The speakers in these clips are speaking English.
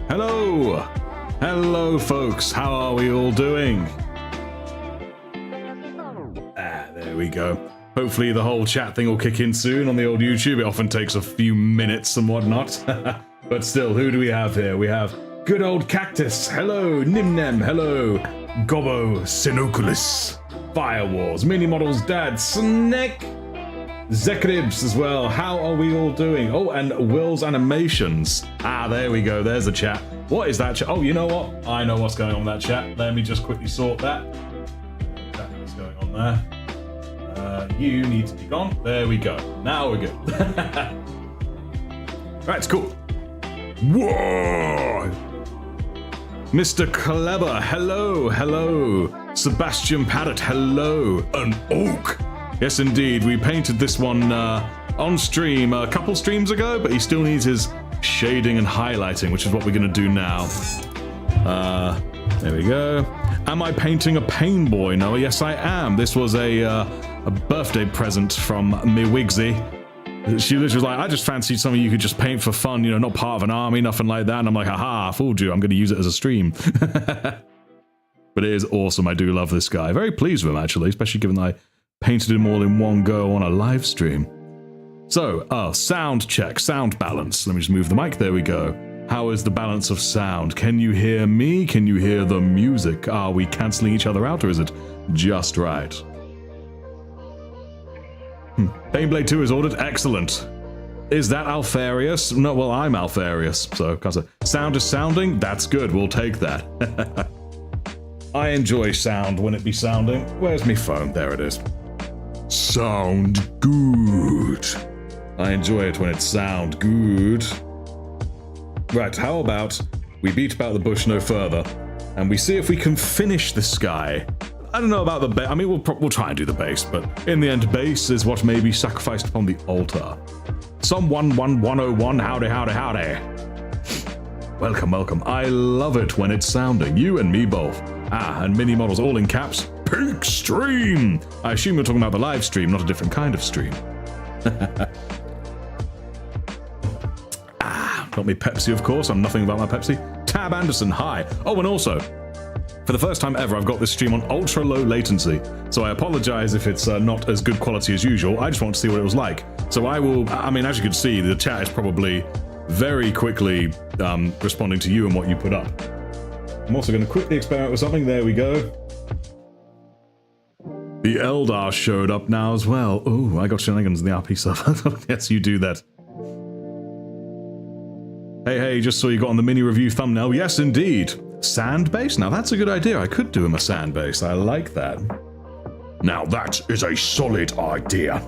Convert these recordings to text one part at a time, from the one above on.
Hello! Hello, folks. How are we all doing? There we go. Hopefully the whole chat thing will kick in soon on the old YouTube. It often takes a few minutes and whatnot. But still, who do we have here? We have good old Cactus. Hello. Nimnem. Hello. Gobbo. Sinoculus. Firewalls. Mini Models Dad. Snake. Zekribs as well. How are we all doing? Oh, and Will's Animations. There we go. There's the chat. What is that chat? Oh, you know what? I know what's going on in that chat. Let me just quickly sort that. Exactly what's going on there. You need to be gone. There we go. Now we're good. Right, cool. Whoa! Mr. Clever, hello, hello. Sebastian Paddock, hello. An oak. Yes, indeed. We painted this one on stream a couple streams ago, but he still needs his shading and highlighting, which is what we're going to do now. There we go. Am I painting a pain boy? No, yes, I am. This was a birthday present from me Wigsy. She literally was like, I just fancied something you could just paint for fun, you know, not part of an army, nothing like that. And I'm like, haha, I fooled you. I'm going to use it as a stream. But it is awesome. I do love this guy. Very pleased with him, actually, especially given that I painted him all in one go on a live stream. So, sound check, sound balance. Let me just move the mic. There we go. How is the balance of sound? Can you hear me? Can you hear the music? Are we cancelling each other out, or is it just right? Baneblade 2 is ordered. Excellent. Is that Alfarius? No, well, I'm Alfarius. So, sound is sounding. That's good. We'll take that. I enjoy sound when it be sounding. Where's my phone? There it is. Sound good. I enjoy it when it sound good. Right, how about we beat about the bush no further, and we see if we can finish this guy. I don't know about the base. I mean, we'll try and do the base, but in the end, base is what may be sacrificed upon the altar. Some 11101, howdy, howdy, howdy. Welcome, welcome. I love it when it's sounding. You and me both. And mini models all in caps. Peak stream. I assume you're talking about the live stream, not a different kind of stream. Got me Pepsi, of course. I'm nothing about my Pepsi. Tab Anderson, hi. Oh, and also, for the first time ever, I've got this stream on ultra low latency. So I apologize if it's not as good quality as usual. I just want to see what it was like. So I will, I mean, as you can see, the chat is probably very quickly responding to you and what you put up. I'm also going to quickly experiment with something. There we go. The Eldar showed up now as well. Oh, I got shenanigans in the RP server. Yes, you do that. Hey, just saw you got on the mini review thumbnail. Yes, indeed. Sand base? Now that's a good idea. I could do him a sand base. I like that. Now that is a solid idea.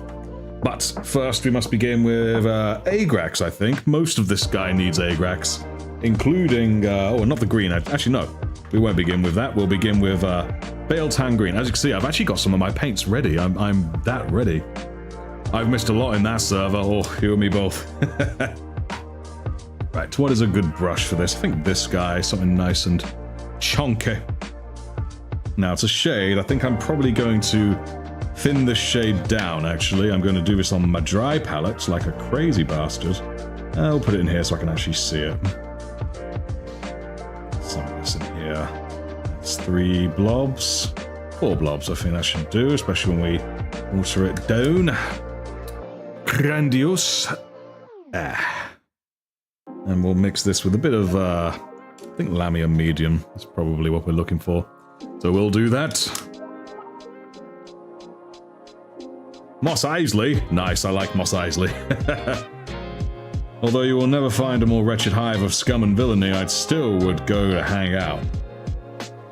But first we must begin with Agrax, I think. Most of this guy needs Agrax, including, oh, not the green. Actually, no. We won't begin with that. We'll begin with Bale-Tan Green. As you can see, I've actually got some of my paints ready. I'm that ready. I've missed a lot in that server. Oh, you and me both. Right, what is a good brush for this? I think this guy, something nice and chunky. Now, it's a shade. I think I'm probably going to thin this shade down, actually. I'm going to do this on my dry palette like a crazy bastard. I'll put it in here so I can actually see it. Some of this in here. That's 3 blobs. 4 blobs, I think that should do, especially when we water it down. Grandiose. And we'll mix this with a bit of, I think Lamia medium is probably what we're looking for. So we'll do that. Moss Eisley. Nice, I like Moss Eisley. Although you will never find a more wretched hive of scum and villainy, I still would go to hang out.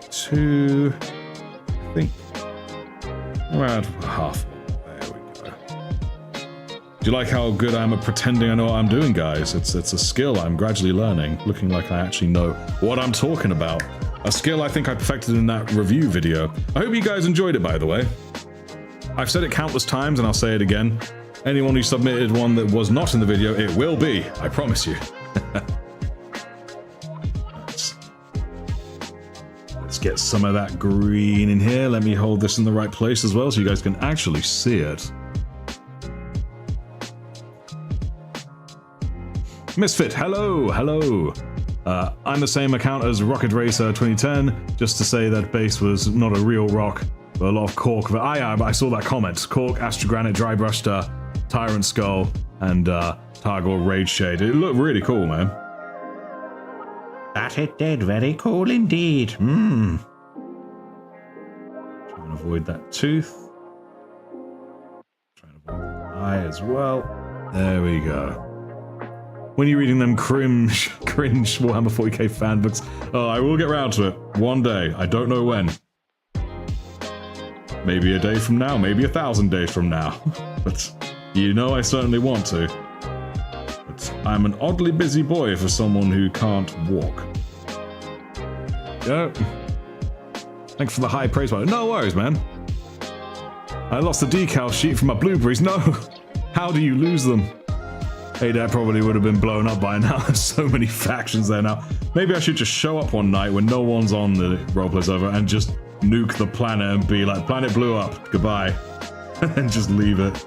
2, I think, around half. Do you like how good I am at pretending I know what I'm doing, guys? It's a skill I'm gradually learning, looking like I actually know what I'm talking about. A skill I think I perfected in that review video. I hope you guys enjoyed it, by the way. I've said it countless times, and I'll say it again. Anyone who submitted one that was not in the video, it will be. I promise you. Let's get some of that green in here. Let me hold this in the right place as well so you guys can actually see it. Misfit, hello, hello. I'm the same account as Rocket Racer 2010, just to say that base was not a real rock, but a lot of cork. But I saw that comment. Cork, Astrogranite, Dry Brushed Tyrant Skull, and Targor Rage Shade. It looked really cool, man. That it did. Very cool indeed. Mmm. Try and avoid that tooth. Try and avoid the eye as well. There we go. When you're reading them cringe Warhammer 40k fan books, oh, I will get round to it. One day. I don't know when. Maybe a day from now, maybe 1,000 days from now. But you know I certainly want to. But I'm an oddly busy boy for someone who can't walk. Yeah. Thanks for the high praise. No worries, man. I lost the decal sheet from my blueberries. No! How do you lose them? Hey, that probably would have been blown up by now. There's so many factions there now. Maybe I should just show up one night when no one's on the roleplay server and just nuke the planet and be like, planet blew up, goodbye. And just leave it.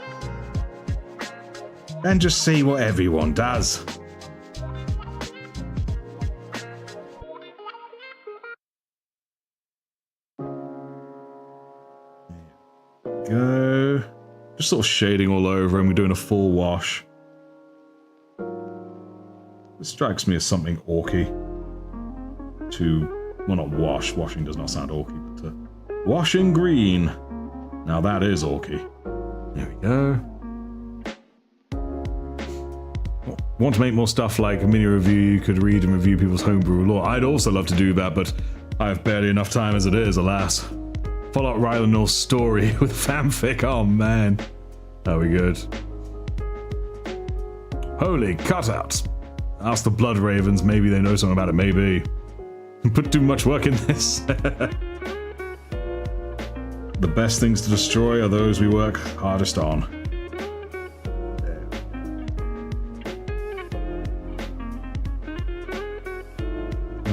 And just see what everyone does. Go. Just sort of shading all over and we're doing a full wash. This strikes me as something orky. Well, not wash. Washing does not sound orky, but washing green. Now that is orky. There we go. Want to make more stuff like a mini review you could read and review people's homebrew lore. I'd also love to do that, but I have barely enough time as it is, alas. Follow up Rylanor's story with fanfic. Oh man. That'll be good. Holy cutouts. Ask the Blood Ravens, maybe they know something about it, maybe. Put too much work in this. The best things to destroy are those we work hardest on. There.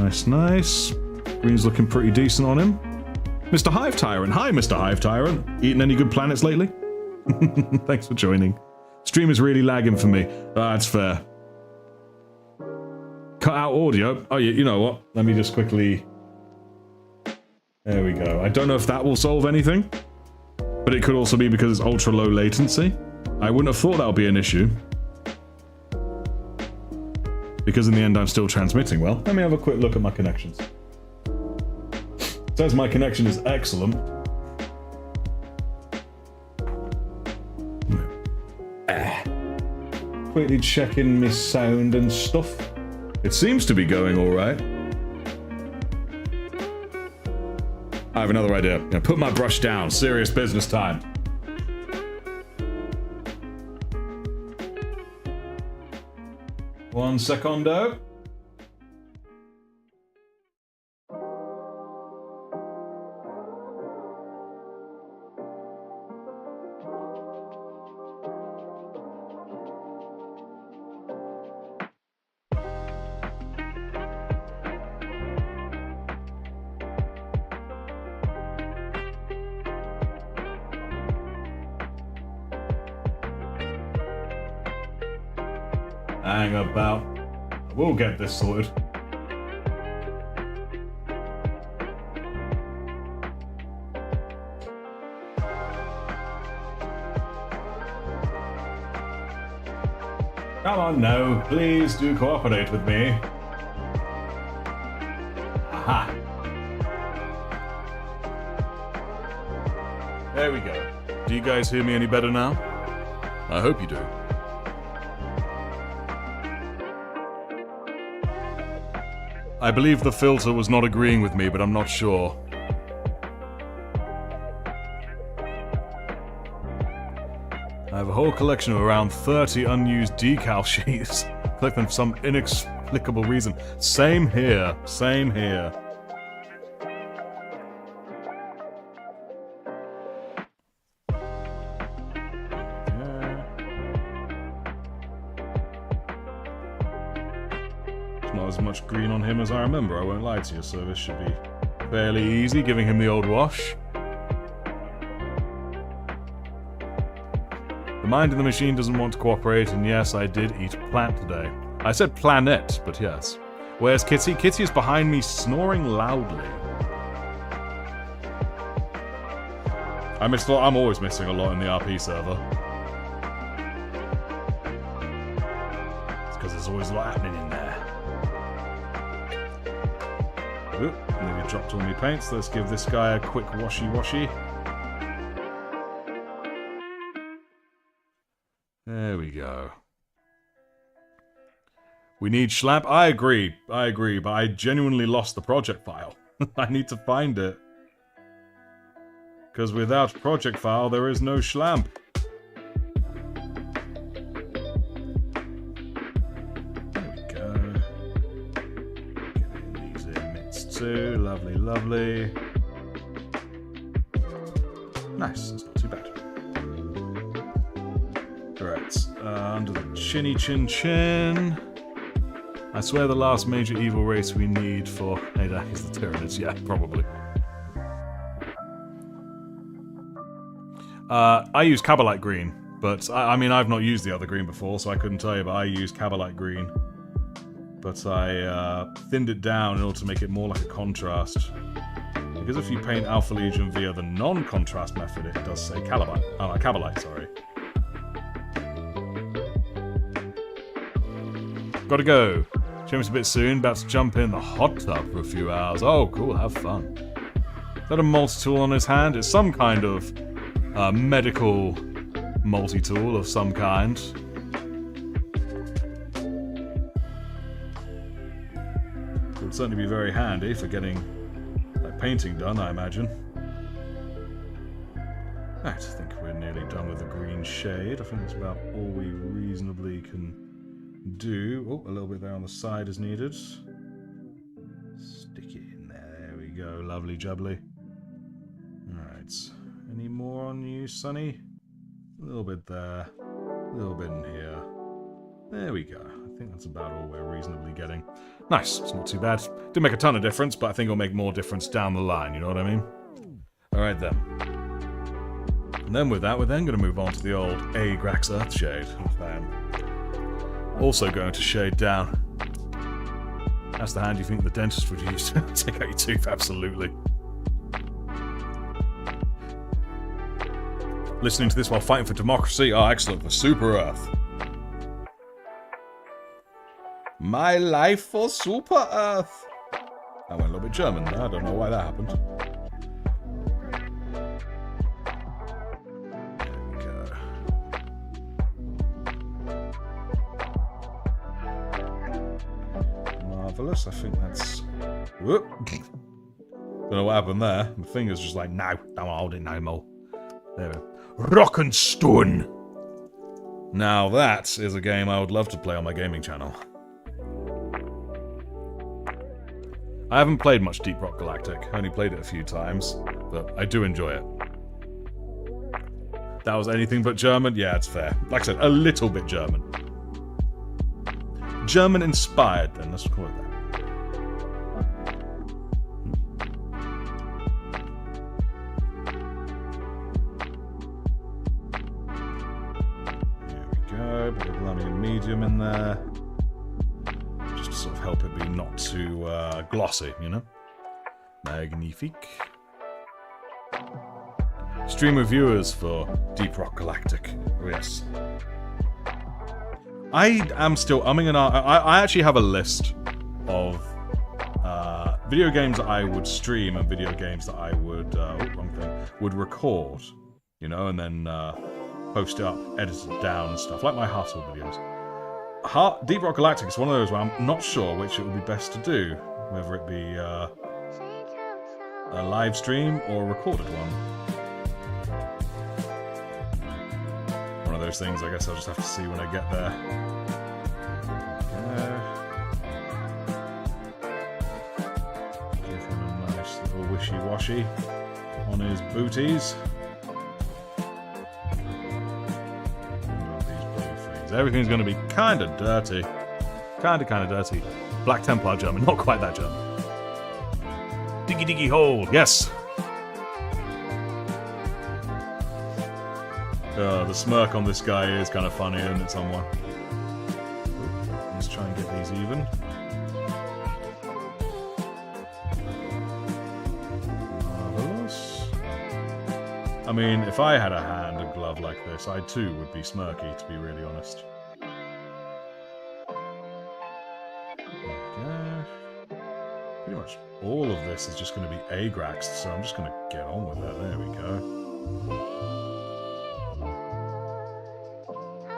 Nice, nice. Green's looking pretty decent on him. Mr. Hive Tyrant. Hi, Mr. Hive Tyrant. Eaten any good planets lately? Thanks for joining. Stream is really lagging for me. That's fair. Cut out audio. Oh, you know what? Let me just quickly... There we go. I don't know if that will solve anything, but it could also be because it's ultra low latency. I wouldn't have thought that would be an issue. Because in the end I'm still transmitting well. Let me have a quick look at my connections. It says my connection is excellent. Quickly checking my sound and stuff. It seems to be going alright. I have another idea. Now put my brush down. Serious business time. One secondo. Hang about. We'll get this sorted. Come on now, please do cooperate with me. Aha. There we go. Do you guys hear me any better now? I hope you do. I believe the filter was not agreeing with me, but I'm not sure. I have a whole collection of around 30 unused decal sheets. Collect them for some inexplicable reason. Same here. Same here. Not as much green on him as I remember, I won't lie to you, so this should be fairly easy, giving him the old wash. The mind in the machine doesn't want to cooperate, and yes, I did eat plant today. I said planet, but yes. Where's Kitty? Kitty is behind me, snoring loudly. I'm always missing a lot in the RP server. It's because there's always a lot happening in there. Oop, nearly dropped all my paints. Let's give this guy a quick washy. There we go. We need Schlamp. I agree, but I genuinely lost the project file. I need to find it. Because without project file, there is no Schlamp. There we go. Getting these emits too. Lovely. Nice, that's not too bad. Alright, under the chinny chin. I swear the last major evil race we need for... Hey, that is the Tyranids. Yeah, probably. I use Cabalite Green, but I mean, I've not used the other green before, so I couldn't tell you, but I use Cabalite Green. But I thinned it down in order to make it more like a contrast. Because if you paint Alpha Legion via the non-contrast method, it does say Cabalite, sorry. Gotta go. James a bit soon, about to jump in the hot tub for a few hours. Oh, cool, have fun. Is that a multi-tool on his hand? It's some kind of medical multi-tool of some kind. It would certainly be very handy for getting painting done, I imagine. Right, I think we're nearly done with the green shade. I think that's about all we reasonably can do. Oh, a little bit there on the side is needed. Stick it in there. There we go. Lovely jubbly. Alright. Any more on you, Sonny? A little bit there. A little bit in here. There we go. I think that's about all we're reasonably getting. Nice. It's not too bad. Didn't make a ton of difference, but I think it'll make more difference down the line. You know what I mean? Alright then. And then with that, we're then going to move on to the old Agrax Earthshade. Bam. Also going to shade down. That's the hand you think the dentist would use to take out your tooth, absolutely. Listening to this while fighting for democracy? Oh, excellent, for Super Earth. My life for Super Earth. I went a little bit German there, I don't know why that happened. I think that's... Whoop. Don't know what happened there. My finger's just like, no, don't hold it no more. There we go. Rock and Stone! Now that is a game I would love to play on my gaming channel. I haven't played much Deep Rock Galactic. I only played it a few times, but I do enjoy it. That was anything but German? Yeah, it's fair. Like I said, a little bit German. German-inspired, then. Let's call it that. Medium in there, just to sort of help it be not too glossy, you know. Magnifique. Stream of viewers for Deep Rock Galactic. Oh, yes. I am still umming and I actually have a list of video games that I would stream and video games that I would would record, you know, and then post it up, edit it down and stuff, like my Hustle videos. Deep Rock Galactic is one of those where I'm not sure which it would be best to do, whether it be a live stream or a recorded one. One of those things, I guess I'll just have to see when I get there. Give him a nice little wishy-washy on his booties. Everything's going to be kind of dirty. Kind of dirty. Black Templar German, not quite that German. Diggy hole, yes! The smirk on this guy is kind of funny, isn't it, someone? Let's try and get these even. I mean, if I had a hand and glove like this, I too would be smirky, to be really honest. Okay. Pretty much all of this is just going to be agraxed, so I'm just going to get on with that. There we go.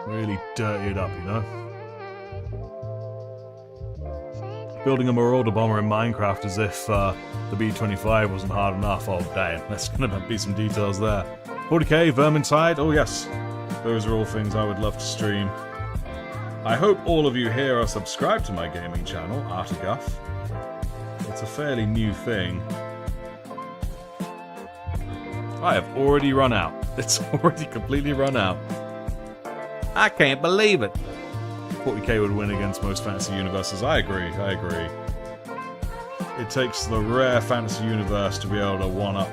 Really dirty it up, you know? Building a Marauder bomber in Minecraft as if the B-25 wasn't hard enough. Oh, damn. There's going to be some details there. 40k, Vermintide. Oh, yes. Those are all things I would love to stream. I hope all of you here are subscribed to my gaming channel, Artifexus. It's a fairly new thing. I have already run out. It's already completely run out. I can't believe it. 40k would win against most fantasy universes. I agree. It takes the rare fantasy universe to be able to one-up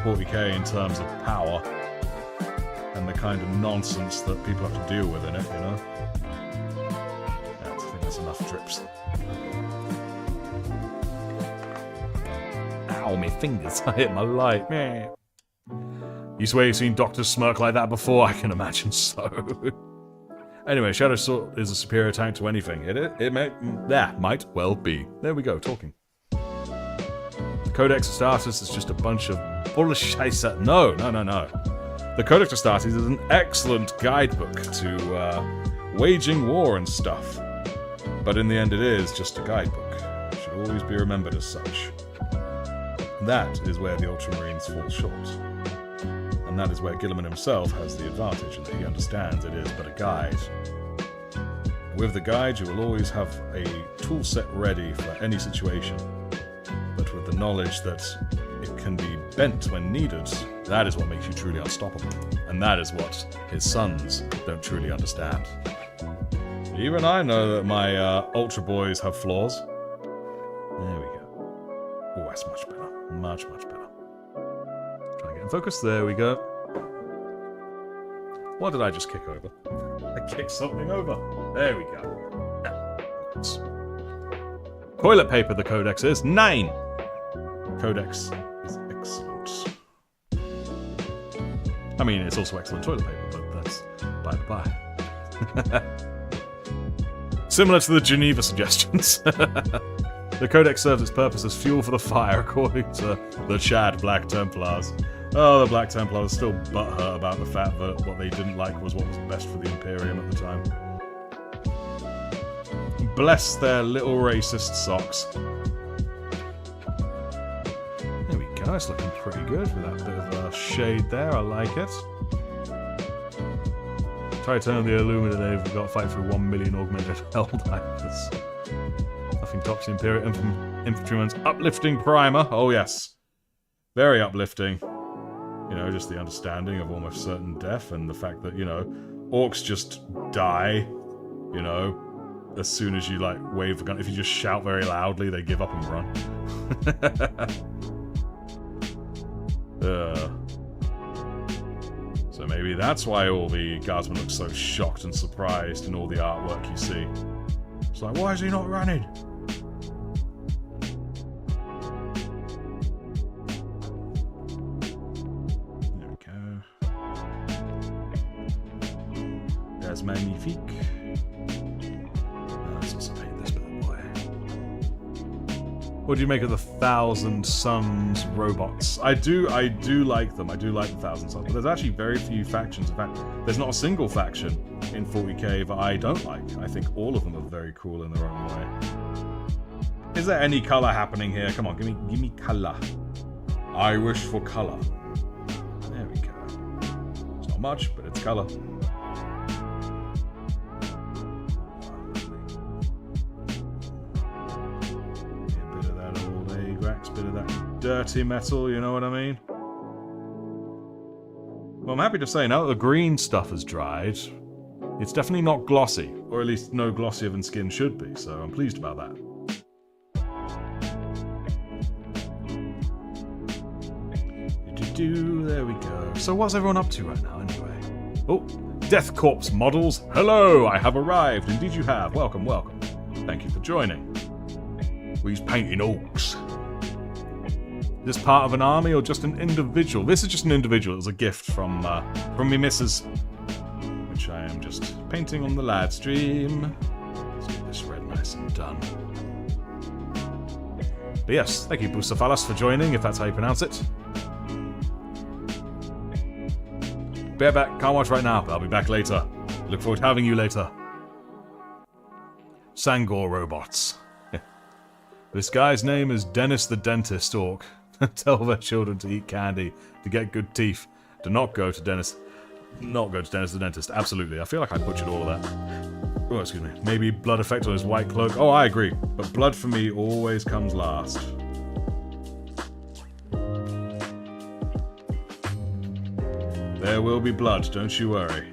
40k in terms of power and the kind of nonsense that people have to deal with in it, you know? Yeah, I think that's enough drips. Ow, my fingers. I hit my light. You swear you've seen doctors smirk like that before? I can imagine so. Anyway, Shadow Sword is a superior tank to anything. It might well be. There we go, talking. The Codex Astartes is just a bunch of bullshit. No. The Codex Astartes is an excellent guidebook to waging war and stuff. But in the end it is just a guidebook. It should always be remembered as such. That is where the Ultramarines fall short. And that is where Guilliman himself has the advantage, in that he understands it is but a guide. With the guide, you will always have a tool set ready for any situation, but with the knowledge that it can be bent when needed, that is what makes you truly unstoppable. And that is what his sons don't truly understand. Even I know that my Ultra Boys have flaws. There we go. Oh, that's much better. Much better. Try and get in focus. There we go. What did I just kick over? I kicked something over. There we go. Toilet paper, the Codex is 9. Codex is excellent. I mean, it's also excellent toilet paper, but that's by the by. Similar to the Geneva suggestions. The Codex serves its purpose as fuel for the fire, according to the Chad Black Templars. Oh, the Black Templars still butthurt about the fact that what they didn't like was what was best for the Imperium at the time. Bless their little racist socks. There we go, it's looking pretty good with that bit of a shade there, I like it. Titan the Illumina, they've got to fight through 1 million augmented Helldivers. Nothing tops the Imperial Infantryman's uplifting primer. Oh yes. Very uplifting. You know, just the understanding of almost certain death and the fact that, you know, orcs just die, you know, as soon as you, like, wave the gun. If you just shout very loudly, they give up and run. So maybe that's why all the guardsmen look so shocked and surprised in all the artwork you see. It's like, why is he not running? There we go. There's Magnifique. Let's also paint this bad boy. What do you make of the Thousand Suns robots? I do like them. I do like the Thousand Suns, but there's actually very few factions. In fact, there's not a single faction in 40k that I don't like. I think all of them are very cool in their own way. Is there any colour happening here? Come on, give me colour. I wish for colour. There we go. It's not much, but it's colour. Bit of that dirty metal, you know what I mean? Well, I'm happy to say, now that the green stuff has dried, it's definitely not glossy, or at least no glossier than skin should be, so I'm pleased about that. There we go. So what's everyone up to right now, anyway? Oh, Death Corpse models, hello! I have arrived. Indeed you have. Welcome, welcome. Thank you for joining. We's painting orcs. Is this part of an army or just an individual? This is just an individual. It was a gift from me missus, which I am just painting on the live stream. Let's get this red nice and done. But yes, thank you, Bucephalus, for joining, if that's how you pronounce it. Bareback, can't watch right now, but I'll be back later. Look forward to having you later. Sangor robots. This guy's name is Dennis the Dentist Orc. Tell their children to eat candy to get good teeth. Do not go to Dennis. Not go to Dennis the Dentist. Absolutely. I feel like I butchered all of that. Oh, excuse me. Maybe blood effect on his white cloak. Oh, I agree. But blood for me always comes last. There will be blood, don't you worry.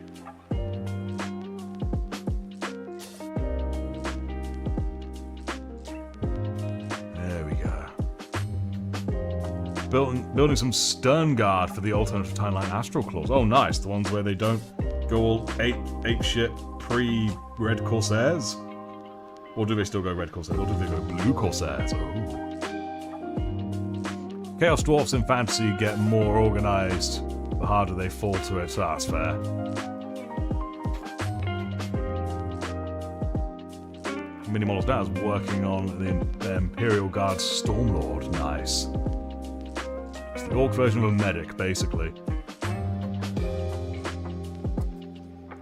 There we go. Building some stern guard for the alternative timeline Astral Claws. Oh, nice. The ones where they don't go all ape shit pre-Red Corsairs? Or do they still go Red Corsairs? Or do they go Blue Corsairs? Oh. Chaos Dwarfs in fantasy get more organized the harder they fall to it, so that's fair. Minimals now is working on the Imperial Guard Stormlord. Nice. It's the orc version of a medic, basically.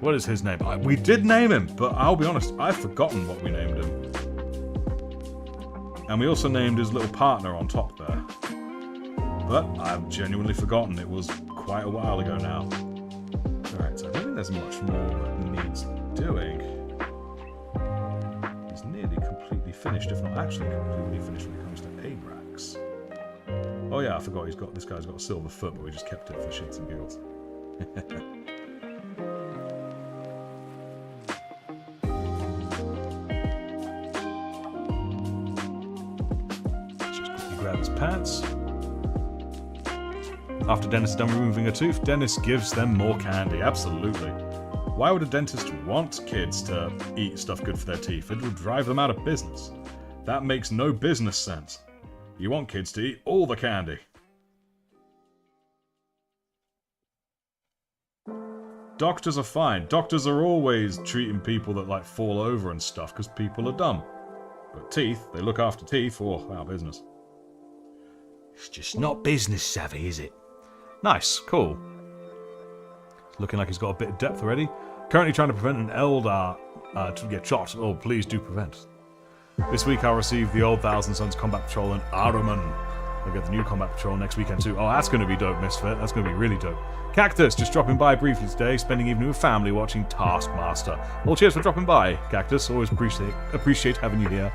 What is his name? We did name him, but I'll be honest, I've forgotten what we named him. And we also named his little partner on top there. But I've genuinely forgotten. It was quite a while ago now. Alright, so I don't think there's much more that needs doing. He's nearly completely finished, if not actually completely finished when it comes to Abrax. Oh yeah, I forgot this guy's got a silver foot, but we just kept it for shits and giggles. Let's just quickly grab his pants. After Dennis is done removing a tooth, Dennis gives them more candy. Absolutely. Why would a dentist want kids to eat stuff good for their teeth? It would drive them out of business. That makes no business sense. You want kids to eat all the candy. Doctors are fine. Doctors are always treating people that like fall over and stuff because people are dumb. But teeth, they look after teeth. Oh, our business. It's just not business savvy, is it? Nice, cool. Looking like he's got a bit of depth already. Currently trying to prevent an Eldar to get shot. Oh, please do prevent. This week I'll receive the old Thousand Suns Combat Patrol and Ahriman. I'll get the new Combat Patrol next weekend too. Oh, that's going to be dope, Misfit. That's going to be really dope. Cactus, just dropping by briefly today, spending evening with family watching Taskmaster. Well, cheers for dropping by, Cactus. Always appreciate having you here.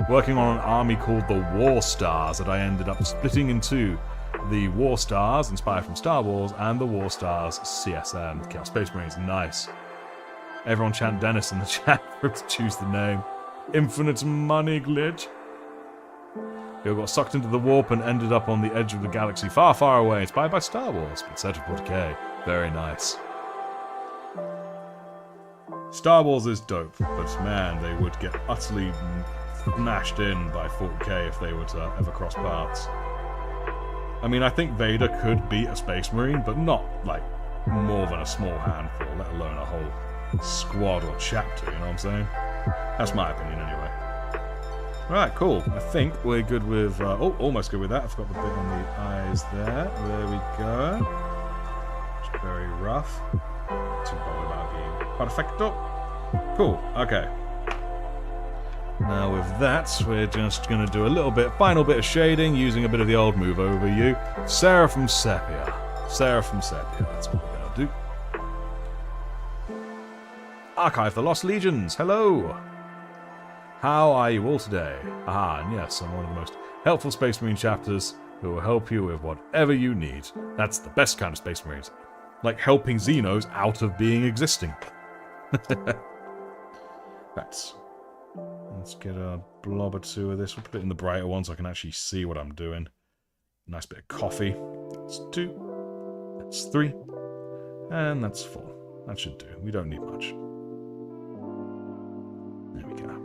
Working on an army called the War Stars that I ended up splitting in two. The War Stars, inspired from Star Wars, and the War Stars CSM, Chaos Space Marines. Nice. Everyone chant Dennis in the chat for him to choose the name. Infinite money glitch. He got sucked into the warp and ended up on the edge of the galaxy, far, far away, inspired by Star Wars, but set to 40k. Very nice. Star Wars is dope, but man, they would get utterly smashed in by 40k if they were to ever cross paths. I mean, I think Vader could beat a Space Marine, but not, like, more than a small handful, let alone a whole squad or chapter, you know what I'm saying? That's my opinion, anyway. Right, cool. I think we're good with... oh, almost good with that. I forgot the bit on the eyes there. There we go. Just very rough. Not too bothered about being perfecto. Cool, okay. Now with that, we're just going to do a little bit, final bit of shading, using a bit of the old move overview. Seraphim Sepia. Seraphim Sepia, that's what we're going to do. Archive the Lost Legions, hello! How are you all today? Ah, and yes, I'm one of the most helpful Space Marine chapters who will help you with whatever you need. That's the best kind of Space Marines. Like helping Xenos out of being existing. Let's get a blob or two of this. We'll put it in the brighter one so I can actually see what I'm doing. Nice bit of coffee. That's 2. That's 3. And that's 4. That should do. We don't need much. There we go.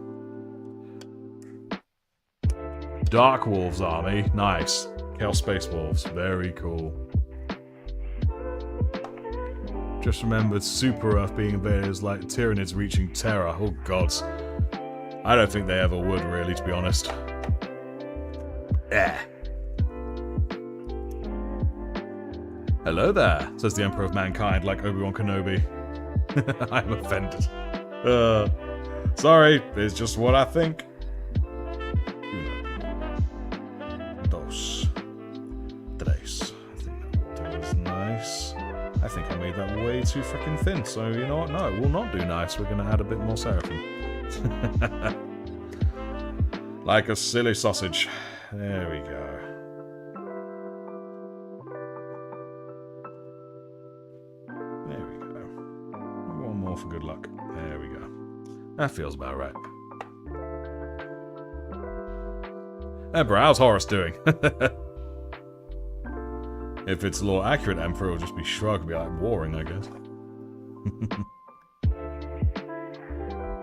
Dark Wolves army. Nice. Chaos Space Wolves. Very cool. Just remembered Super Earth being invaded is like Tyranids reaching Terra. Oh gods. I don't think they ever would, really, to be honest. Yeah. Hello there, says the Emperor of Mankind, like Obi-Wan Kenobi. I'm offended. Sorry, it's just what I think. Dos. Tres. I think that was nice. I think I made that way too freaking thin, so you know what? No, it will not do nice. We're going to add a bit more seraphim. Like a silly sausage. There we go. There we go. One more for good luck. There we go. That feels about right. Emperor, how's Horus doing? If it's a law accurate, Emperor will just be shrug and be like warring, I guess.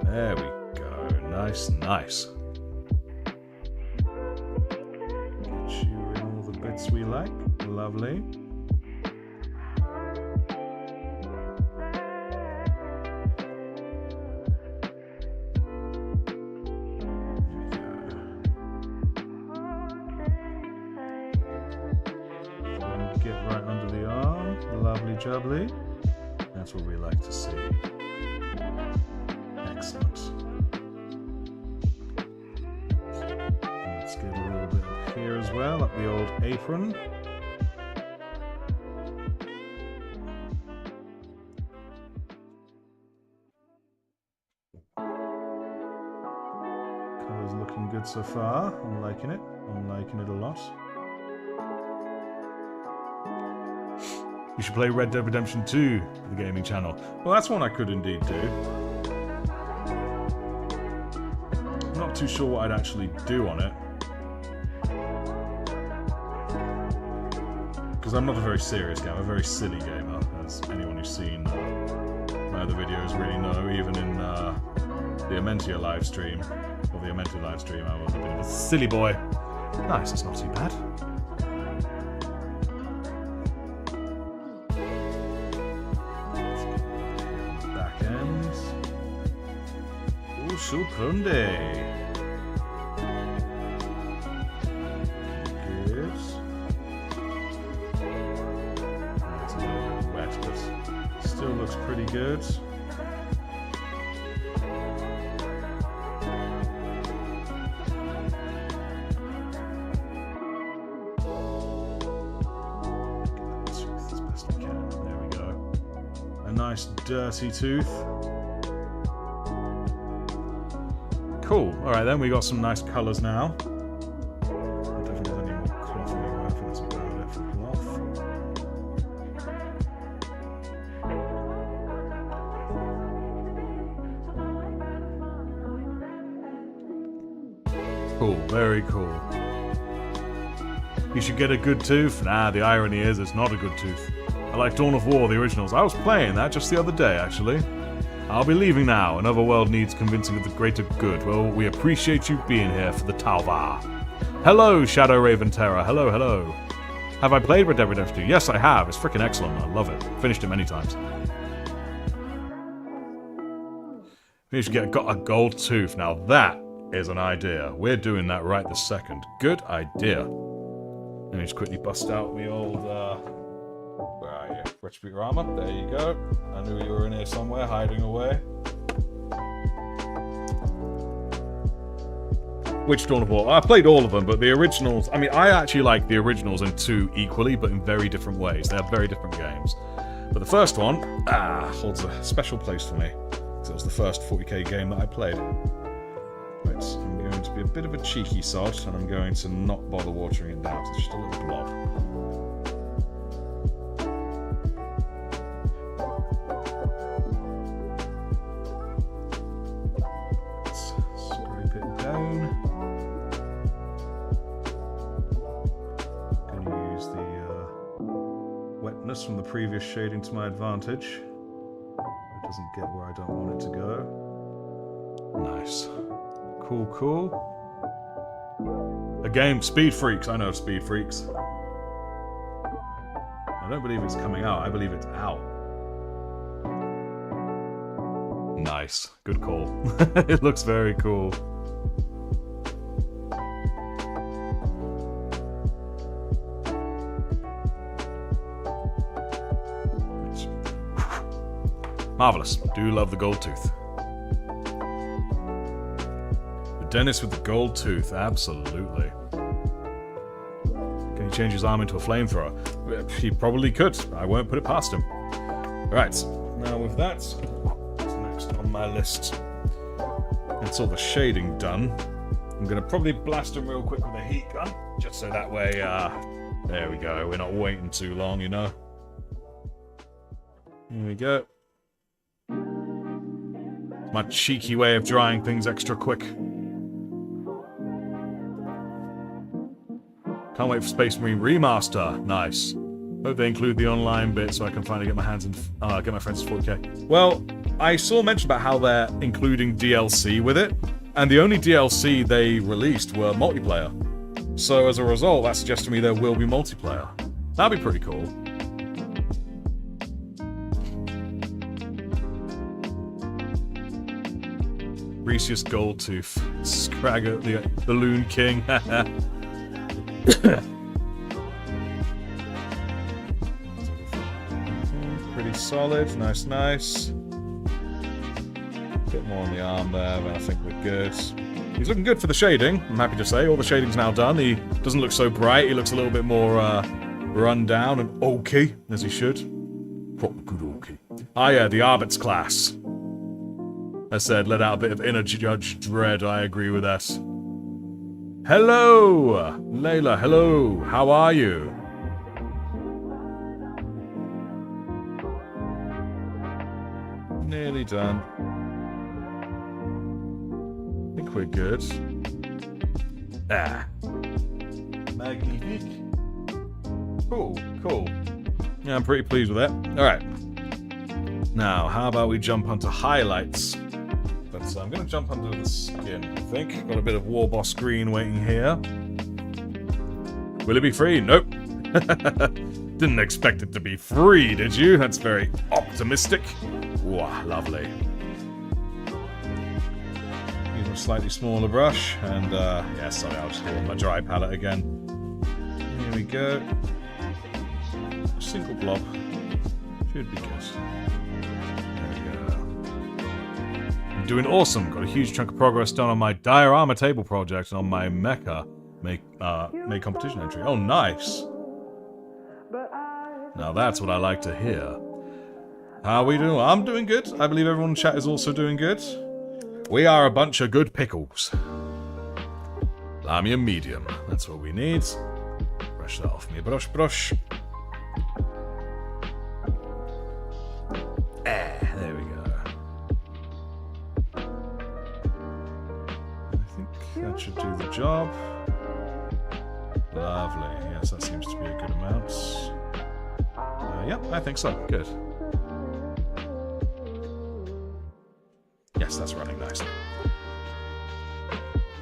There we go. Nice, nice. Get you in all the bits we like. Lovely. Jubbly. That's what we like to see. Excellent. Let's get a little bit up here as well, up the old apron. Colour's looking good so far. I'm liking it. I'm liking it a lot. You should play Red Dead Redemption 2 for the gaming channel. Well, that's one I could indeed do. I'm not too sure what I'd actually do on it. Because I'm not a very serious gamer, I'm a very silly gamer, as anyone who's seen my other videos really know. Even in the Amentia livestream, or the Amentia livestream, I was a bit of a silly boy. Nice, it's not too bad. Suprunde. Good. It's a little bit wet, but still looks pretty good. Get that tooth as best we can. There we go. A nice dirty tooth. Cool. Alright then, we got some nice colours now. I don't think there's any more cloth anywhere. I think that's about it for cloth. Cool. Very cool. You should get a good tooth. Nah, the irony is it's not a good tooth. I like Dawn of War, the originals. I was playing that just the other day, actually. I'll be leaving now. Another world needs convincing of the greater good. Well, we appreciate you being here for the Talvar. Hello, Shadow Raven Terror. Hello, hello. Have I played Red Dead Redemption 2? Yes, I have. It's freaking excellent. I love it. Finished it many times. We should got a gold tooth. Now that is an idea. We're doing that right this second. Good idea. Let me just quickly bust out the old, where are you? Retribute armor. There you go. I knew you were in here somewhere, hiding away. Which Dawn of War? I played all of them, but the originals... I mean, I actually like the originals and 2 equally, but in very different ways. They're very different games. But the first one, holds a special place for me. Because it was the first 40k game that I played. Right, I'm going to be a bit of a cheeky sod, and I'm going to not bother watering it down. It's just a little blob. From the previous shading to my advantage. It doesn't get where I don't want it to go. Nice. Cool, cool. A game, Speed Freaks. I know of Speed Freaks. I don't believe it's coming out. I believe it's out. Nice. Good call. It looks very cool. Marvelous. Do love the gold tooth. The dentist with the gold tooth. Absolutely. Can he change his arm into a flamethrower? He probably could. I won't put it past him. Right. Now with that, what's next on my list? That's all the shading done. I'm going to probably blast him real quick with a heat gun. Just so that way, there we go. We're not waiting too long, you know. Here we go. My cheeky way of drying things extra quick. Can't wait for Space Marine Remaster. Nice. Hope they include the online bit so I can finally get my hands in, get my friends to 40k. Well, I saw mention about how they're including DLC with it, and the only DLC they released were multiplayer. So as a result, that suggests to me there will be multiplayer. That'd be pretty cool. Resius Goldtooth. Scragger, the Loon King. Pretty solid. Nice, nice. Bit more on the arm there, but I think we're good. He's looking good for the shading, I'm happy to say. All the shading's now done. He doesn't look so bright. He looks a little bit more run down and oaky, as he should. Proper good oaky. Ah yeah, the Arbit's class. I said, let out a bit of inner Judge Dredd. I agree with that. Hello! Layla, hello. How are you? Nearly done. I think we're good. Ah. Magnifique. Cool, cool. Yeah, I'm pretty pleased with that. Alright. Now, how about we jump onto highlights? So I'm going to jump under the skin, I think. Got a bit of War Boss green waiting here. Will it be free? Nope. Didn't expect it to be free, did you? That's very optimistic. Wow, lovely. Use a slightly smaller brush, and yeah, sorry, I'll just go on my dry palette again. Here we go. A single blob. Should be good. Doing awesome. Got a huge chunk of progress done on my diorama table project and on my mecha make competition entry. Oh, nice. Now that's what I like to hear. How are we doing? I'm doing good. I believe everyone in chat is also doing good. We are a bunch of good pickles. Allow me a medium. That's what we need. Brush that off me. Brush, brush. There we go. That should do the job. Lovely. Yes, that seems to be a good amount. Yep, I think so. Good. Yes, that's running nicely.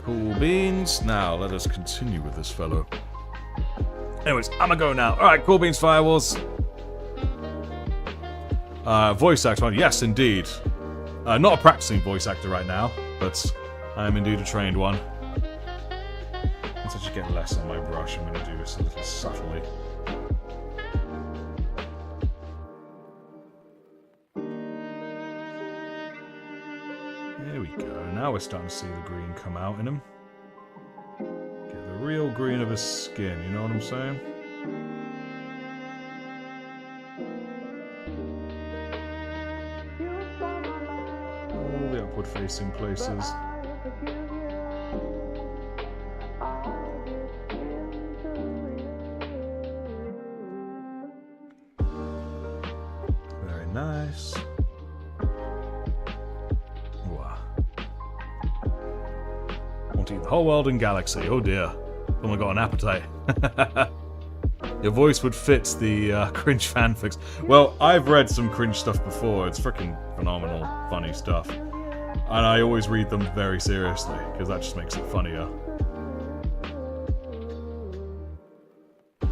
Cool beans. Now, let us continue with this fellow. Anyways, I'ma go now. Alright, cool beans, Firewalls. Voice actor. Yes, indeed. Not a practicing voice actor right now, but I am indeed a trained one. Once I just get less on my brush, I'm going to do this a little subtly. There we go. Now we're starting to see the green come out in him. Get the real green of his skin, you know what I'm saying? All the upward facing places. Very nice. Wow. Want to eat the whole world and galaxy. Oh dear. Someone got an appetite. Your voice would fit the cringe fanfics. Well, I've read some cringe stuff before. It's freaking phenomenal, funny stuff. And I always read them very seriously, because that just makes it funnier. There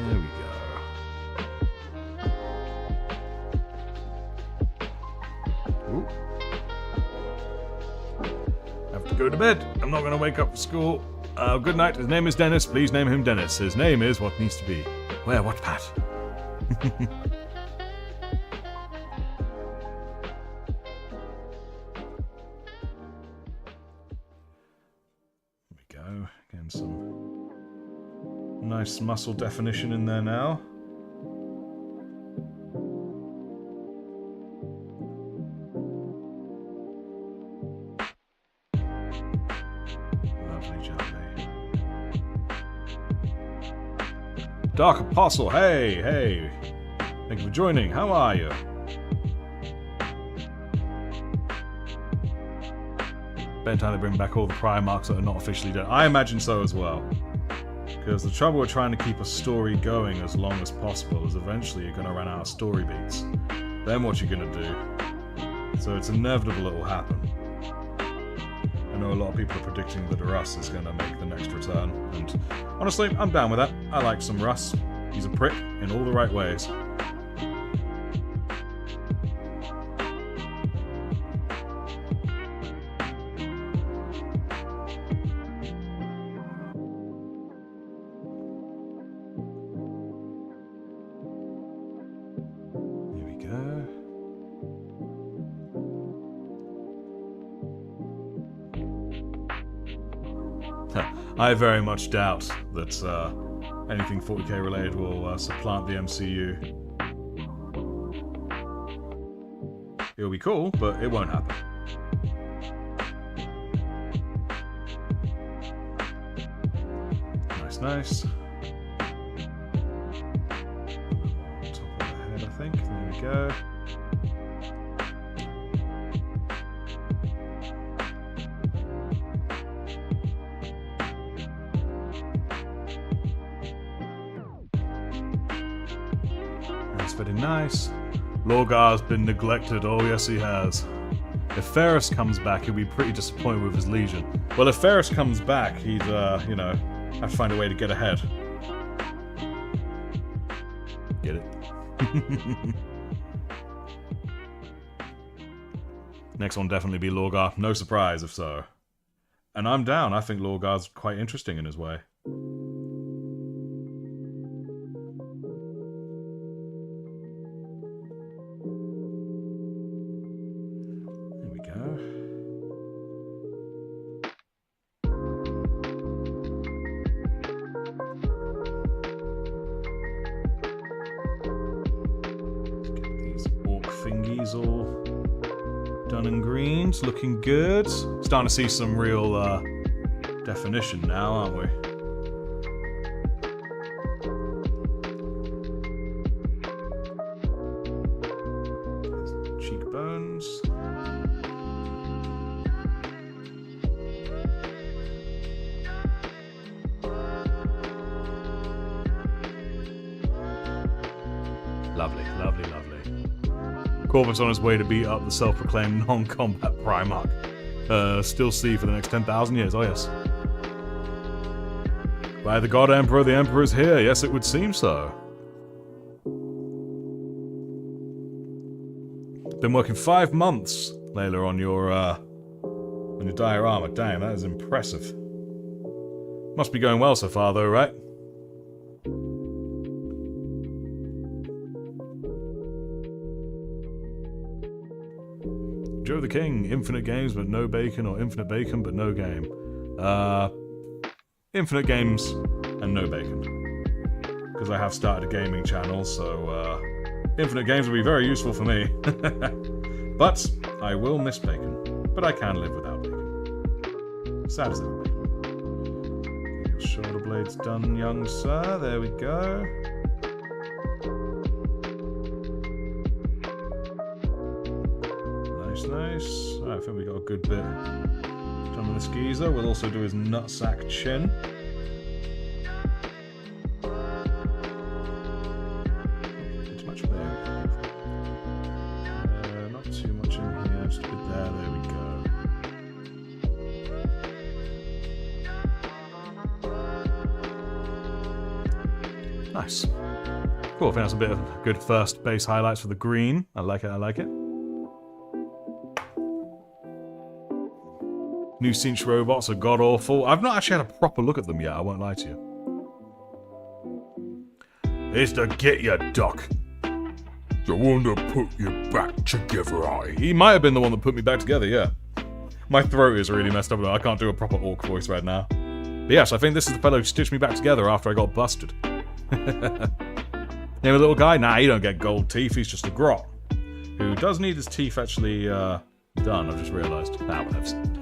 we go. go to bed. I'm not going to wake up for school. Good night. His name is Dennis. Please name him Dennis. His name is what needs to be. Where? What, Pat? There we go. Again, some nice muscle definition in there now. Dark Apostle, hey! Thank you for joining, how are you? Bet time they bring back all the Primarchs that are not officially dead. I imagine so as well. Because the trouble with trying to keep a story going as long as possible is eventually you're going to run out of story beats. Then what you're going to do. So it's inevitable it will happen. I know a lot of people are predicting that Russ is going to make the next return, and honestly, I'm down with that. I like some Russ. He's a prick in all the right ways. Here we go. I very much doubt that anything 40k related will supplant the MCU. It'll be cool, but it won't happen. Nice. Top of the head, I think. There we go. Very nice. Lorgar's been neglected. Oh, yes, he has. If Ferris comes back, he'll be pretty disappointed with his Legion. Well, if Ferris comes back, he'd, you know, have to find a way to get ahead. Get it? Next one definitely be Lorgar. No surprise if so. And I'm down. I think Lorgar's quite interesting in his way. All done in greens, looking good. Starting to see some real definition now, aren't we? Cheekbones. Lovely, lovely, lovely. Corvus on his way to beat up the self-proclaimed non-combat Primarch. Still see for the next 10,000 years, oh yes. By the God Emperor, the Emperor's here. Yes, it would seem so. Been working 5 months, Layla, on your diorama. Damn, that is impressive. Must be going well so far, though, right? Joe the King, infinite games but no bacon, or infinite bacon but no game. Infinite games and no bacon. Because I have started a gaming channel, so infinite games will be very useful for me. But I will miss bacon. But I can live without bacon. Sad as it would be. Get your shoulder blades done, young sir. There we go. Nice. I think we got a good bit done with the skeezer. We'll also do his nutsack chin. Too much there. Not too much in here. Just a bit there. There we go. Nice. Cool. I think that's a bit of good first base highlights for the green. I like it. I like it. New cinch robots are god-awful. I've not actually had a proper look at them yet, I won't lie to you. It's to get you, Doc. The one that put you back together, He might have been the one that put me back together, yeah. My throat is really messed up, I can't do a proper orc voice right now. But yes, I think this is the fellow who stitched me back together after I got busted. Name a little guy? Nah, he don't get gold teeth, he's just a grot. Who does need his teeth actually, done, I've just realised. Nah, whatever.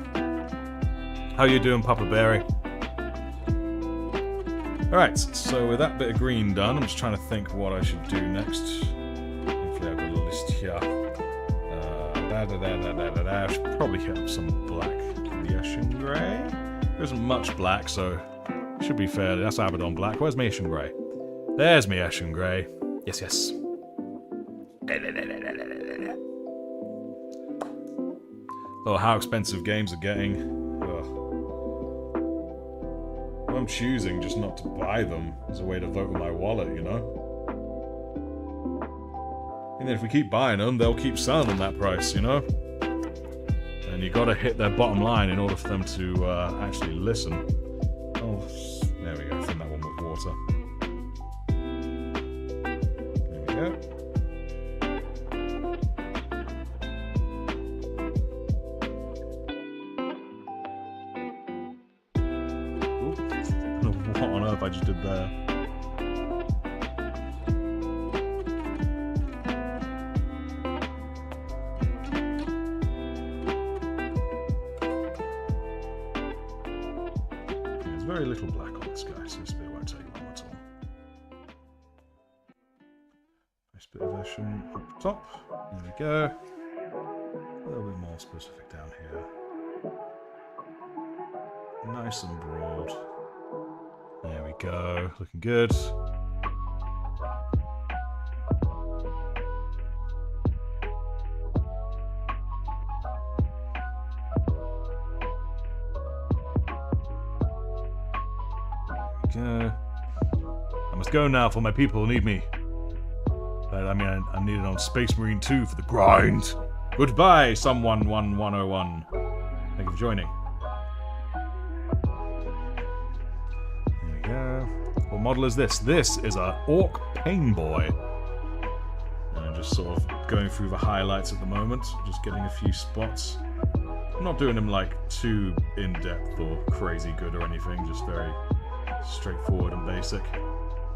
How you doing, Papa Berry? Alright, so with that bit of green done, I'm just trying to think what I should do next. Hopefully I've got a list here. I should probably hit up some black Mesh Grey. There isn't much black, so it should be fair. That's Abaddon black. Where's Mesh Grey? There's Mesh Grey. Yes, yes. Oh, how expensive games are getting. I'm choosing just not to buy them as a way to vote with my wallet, you know? And then if we keep buying them, they'll keep selling them that price, you know? And you gotta hit their bottom line in order for them to actually listen. Oh, there we go, fill that one with water. There we go. What on earth I just did there? There's very little black on this guy, so this bit won't take long at all. Nice bit of version up top. There we go. A little bit more specific down here. Nice and broad. There we go, looking good. There we go. I must go now, for my people need me. I mean, I'm needed on Space Marine 2 for the grind. Goodbye, someone 1101. Thank you for joining. What model is this? This is an Orc Pain Boy. And I'm just sort of going through the highlights at the moment, just getting a few spots. I'm not doing them like too in-depth or crazy good or anything, just very straightforward and basic.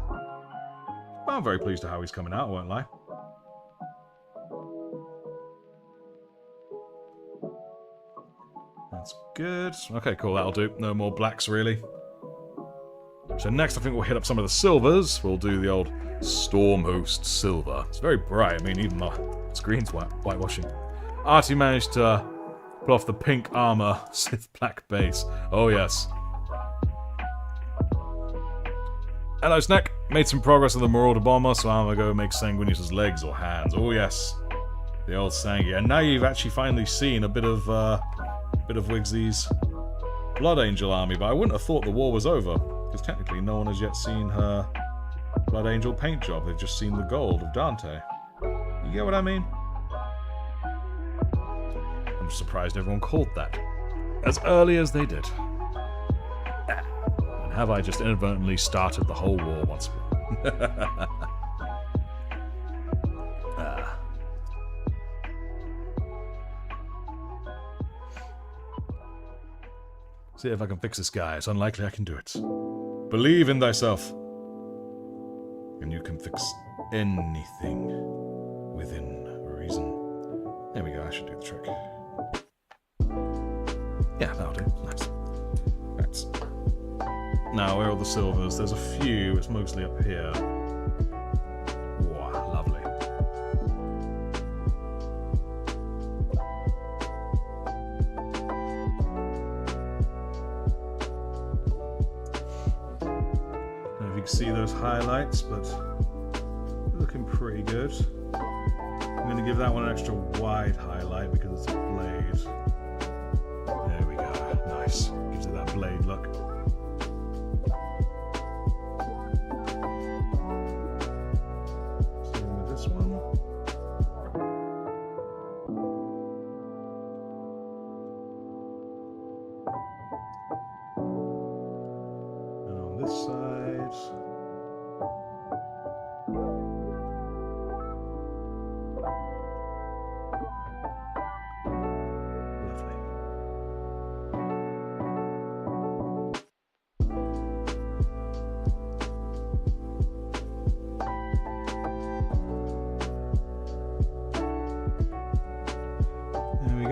But I'm very pleased with how he's coming out, I won't lie. That's good. Okay, cool, that'll do. No more blacks, really. So next I think we'll hit up some of the silvers. We'll do the old Stormhost silver. It's very bright, I mean even the screen's whitewashing. Artie managed to pull off the pink armor, Sith black base. Oh yes. Hello Snack, made some progress on the Marauder Bomber, so I'm gonna go make Sanguinius's legs or hands. Oh yes. The old Sanguine. And now you've actually finally seen a bit of Wigsy's Blood Angel army, but I wouldn't have thought the war was over. Because technically no one has yet seen her Blood Angel paint job, they've just seen the gold of Dante. You get what I mean? I'm surprised everyone caught that. As early as they did. And have I just inadvertently started the whole war once more? See if I can fix this guy. It's unlikely I can do it. Believe in thyself. And you can fix anything within reason. There we go, I should do the trick. Yeah, that'll do. Nice. Right. Now, where are all the silvers? There's a few, it's mostly up here. Wow, lovely. See those highlights, but looking pretty good. I'm going to give that one an extra wide highlight because it's a blade. There we go. Nice. Gives it that blade look. Same with this one.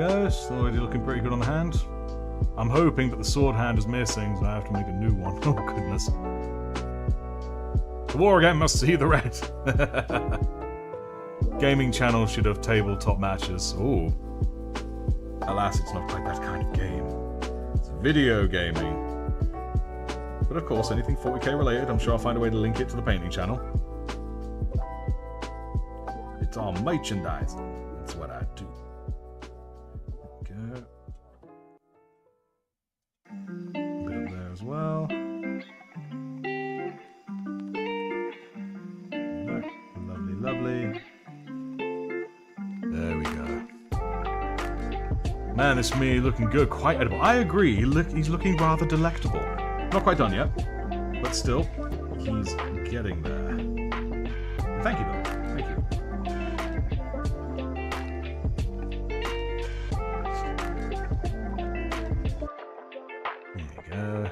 go. It's already looking pretty good on the hand. I'm hoping that the sword hand is missing, so I have to make a new one. Oh, goodness. The war again must see the red. Gaming channel should have tabletop matches. Ooh. Alas, it's not quite that kind of game. It's video gaming. But of course, anything 40k related, I'm sure I'll find a way to link it to the painting channel. It's all merchandise. That's what I do. Okay. A bit up there as well. Lovely, lovely. There we go. Man, this me looking good. Quite edible. I agree. He's looking rather delectable. Not quite done yet, but still, he's getting there. Thank you, though. Thank you. There you go.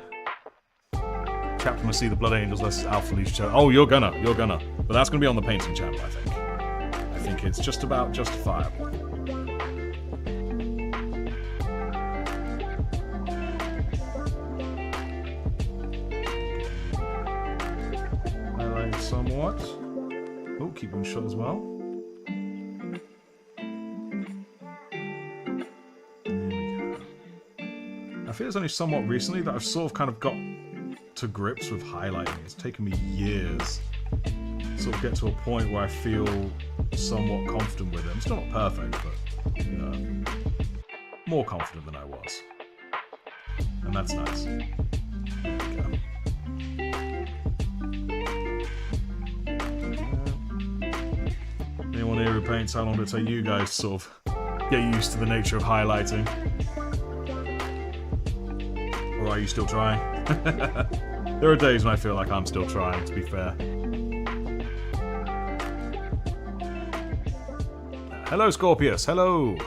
Chapter must see the Blood Angels. That's Alpha Leash channel. Oh, you're gonna. But that's gonna be on the painting channel, I think. I think it's just about justifiable. Somewhat. Oh, keep them shut as well. There we go. I feel it's only somewhat recently that I've sort of kind of got to grips with highlighting. It's taken me years to sort of get to a point where I feel somewhat confident with it. I'm still not perfect, but, you know, more confident than I was. And that's nice. There we go. Anyone here who paints, how long did it take you guys to sort of get used to the nature of highlighting? Or are you still trying? There are days when I feel like I'm still trying, to be fair. Hello, Scorpius. Hello.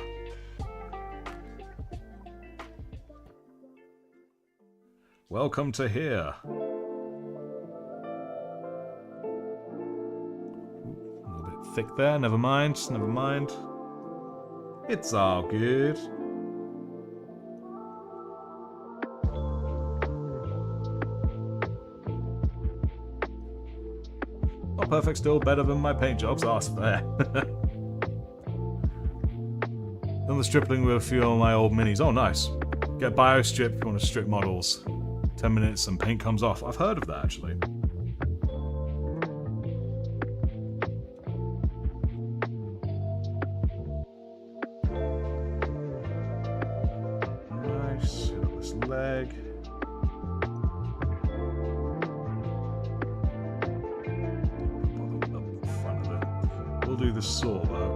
Welcome to here. Thick there, never mind, never mind. It's all good. Not perfect, still better than my paint jobs. Oh, it's fair. Done the stripling with a few of my old minis. Oh, nice. Get biostrip if you want to strip models. 10 minutes and paint comes off. I've heard of that, actually. Leg. Front of it. We'll do the saw though.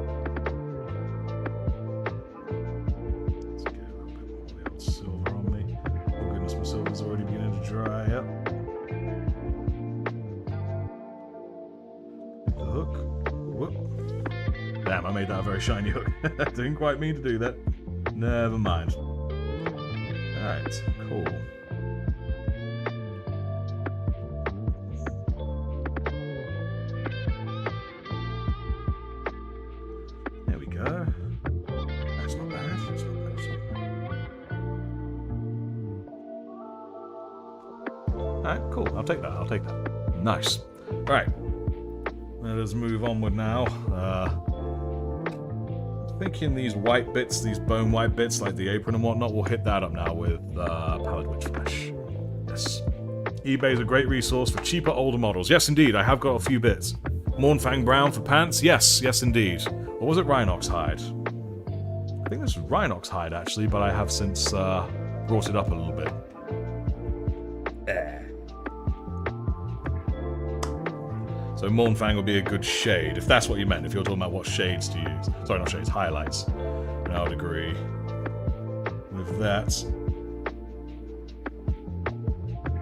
Let's get a little bit more of the old silver on me. Oh goodness, my silver's already beginning to dry up. Hit the hook. Whoop. Damn, I made that a very shiny hook. Didn't quite mean to do that. Never mind. Alright, cool. There we go. That's not bad. That's not bad at all. Alright, cool. I'll take that. I'll take that. Nice. Alright. Let us move onward now. Thinking these white bits, these bone white bits, like the apron and whatnot, we'll hit that up now with Pallid Witch Flesh. Yes. eBay is a great resource for cheaper, older models. Yes, indeed, I have got a few bits. Mornfang Brown for pants? Yes, yes, indeed. Or was it Rhinox Hide? I think this was Rhinox Hide, actually, but I have since brought it up a little bit. So Mornfang would be a good shade, if that's what you meant, if you're talking about what shades to use. Sorry, not shades, highlights. And I would agree with that.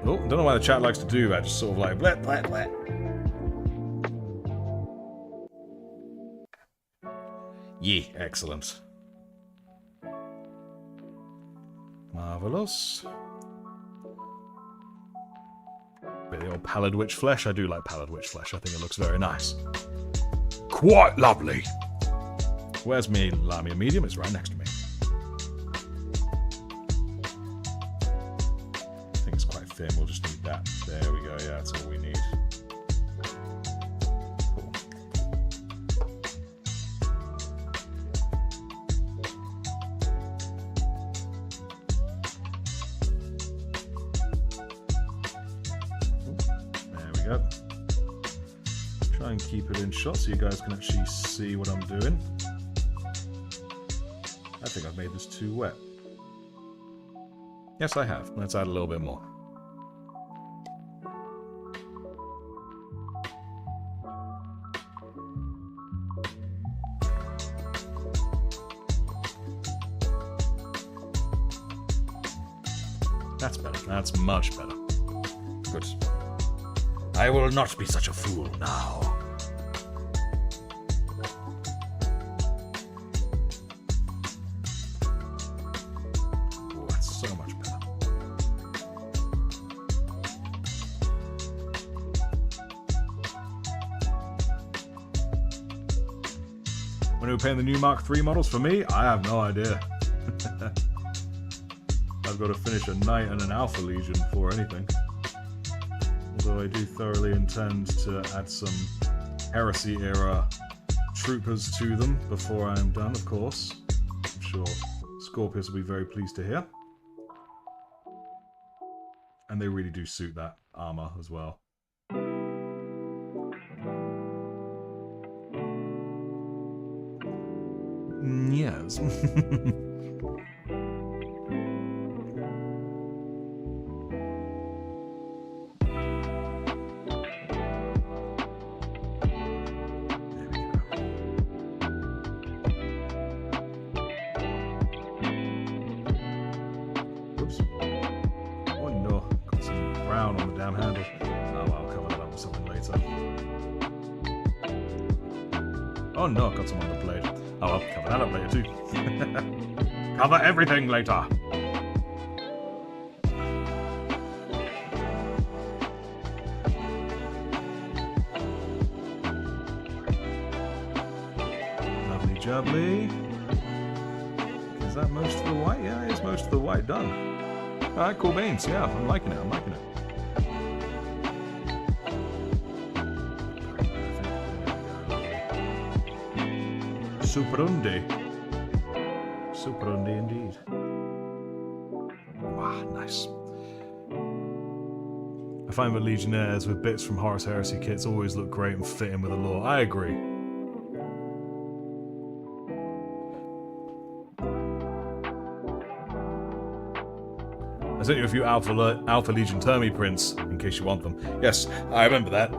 Oh, don't know why the chat likes to do that, just sort of like blah, blah, blah. Yeah, excellent. Marvelous. Bit of the old Pallid Witch Flesh. I do like Pallid Witch Flesh. I think it looks very nice. Quite lovely. Where's me Lamia Medium? It's right next to me. fin. We'll just need that. There we go. Yeah, that's all we need. Cool. There we go. Try and keep it in shot so you guys can actually see what I'm doing. I think I've made this too wet. Yes, I have. Let's add a little bit more. That's better. That's much better. Good. I will not be such a fool now. Oh, that's so much better. When are we paying the new Mark III models? For me, I have no idea. I've got to finish a Knight and an Alpha Legion before anything. Although I do thoroughly intend to add some Heresy era troopers to them before I am done, of course. I'm sure Scorpius will be very pleased to hear. And they really do suit that armor as well. Yes. Oh no, got some on the blade. Oh well, cover that up later too. Cover everything later! Lovely jubbly. Is that most of the white? Yeah, it's most of the white done. Alright, cool beans. Yeah, I'm liking it, I'm liking it. Superundi. Superundi indeed. Wow, nice. I find the Legionnaires with bits from Horus Heresy kits always look great and fit in with the lore. I agree. I sent you a few Alpha Legion Termi prints, in case you want them. Yes, I remember that.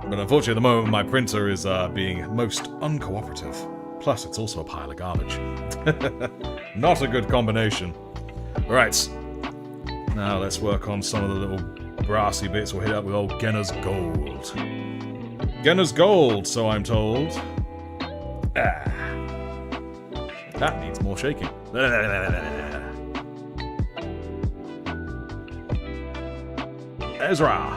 But unfortunately at the moment my printer is being most uncooperative. Plus, it's also a pile of garbage. Not a good combination. Right. Now let's work on some of the little brassy bits. We'll hit up with old Genna's Gold. Genna's Gold, so I'm told. Ah. That needs more shaking. Ezra.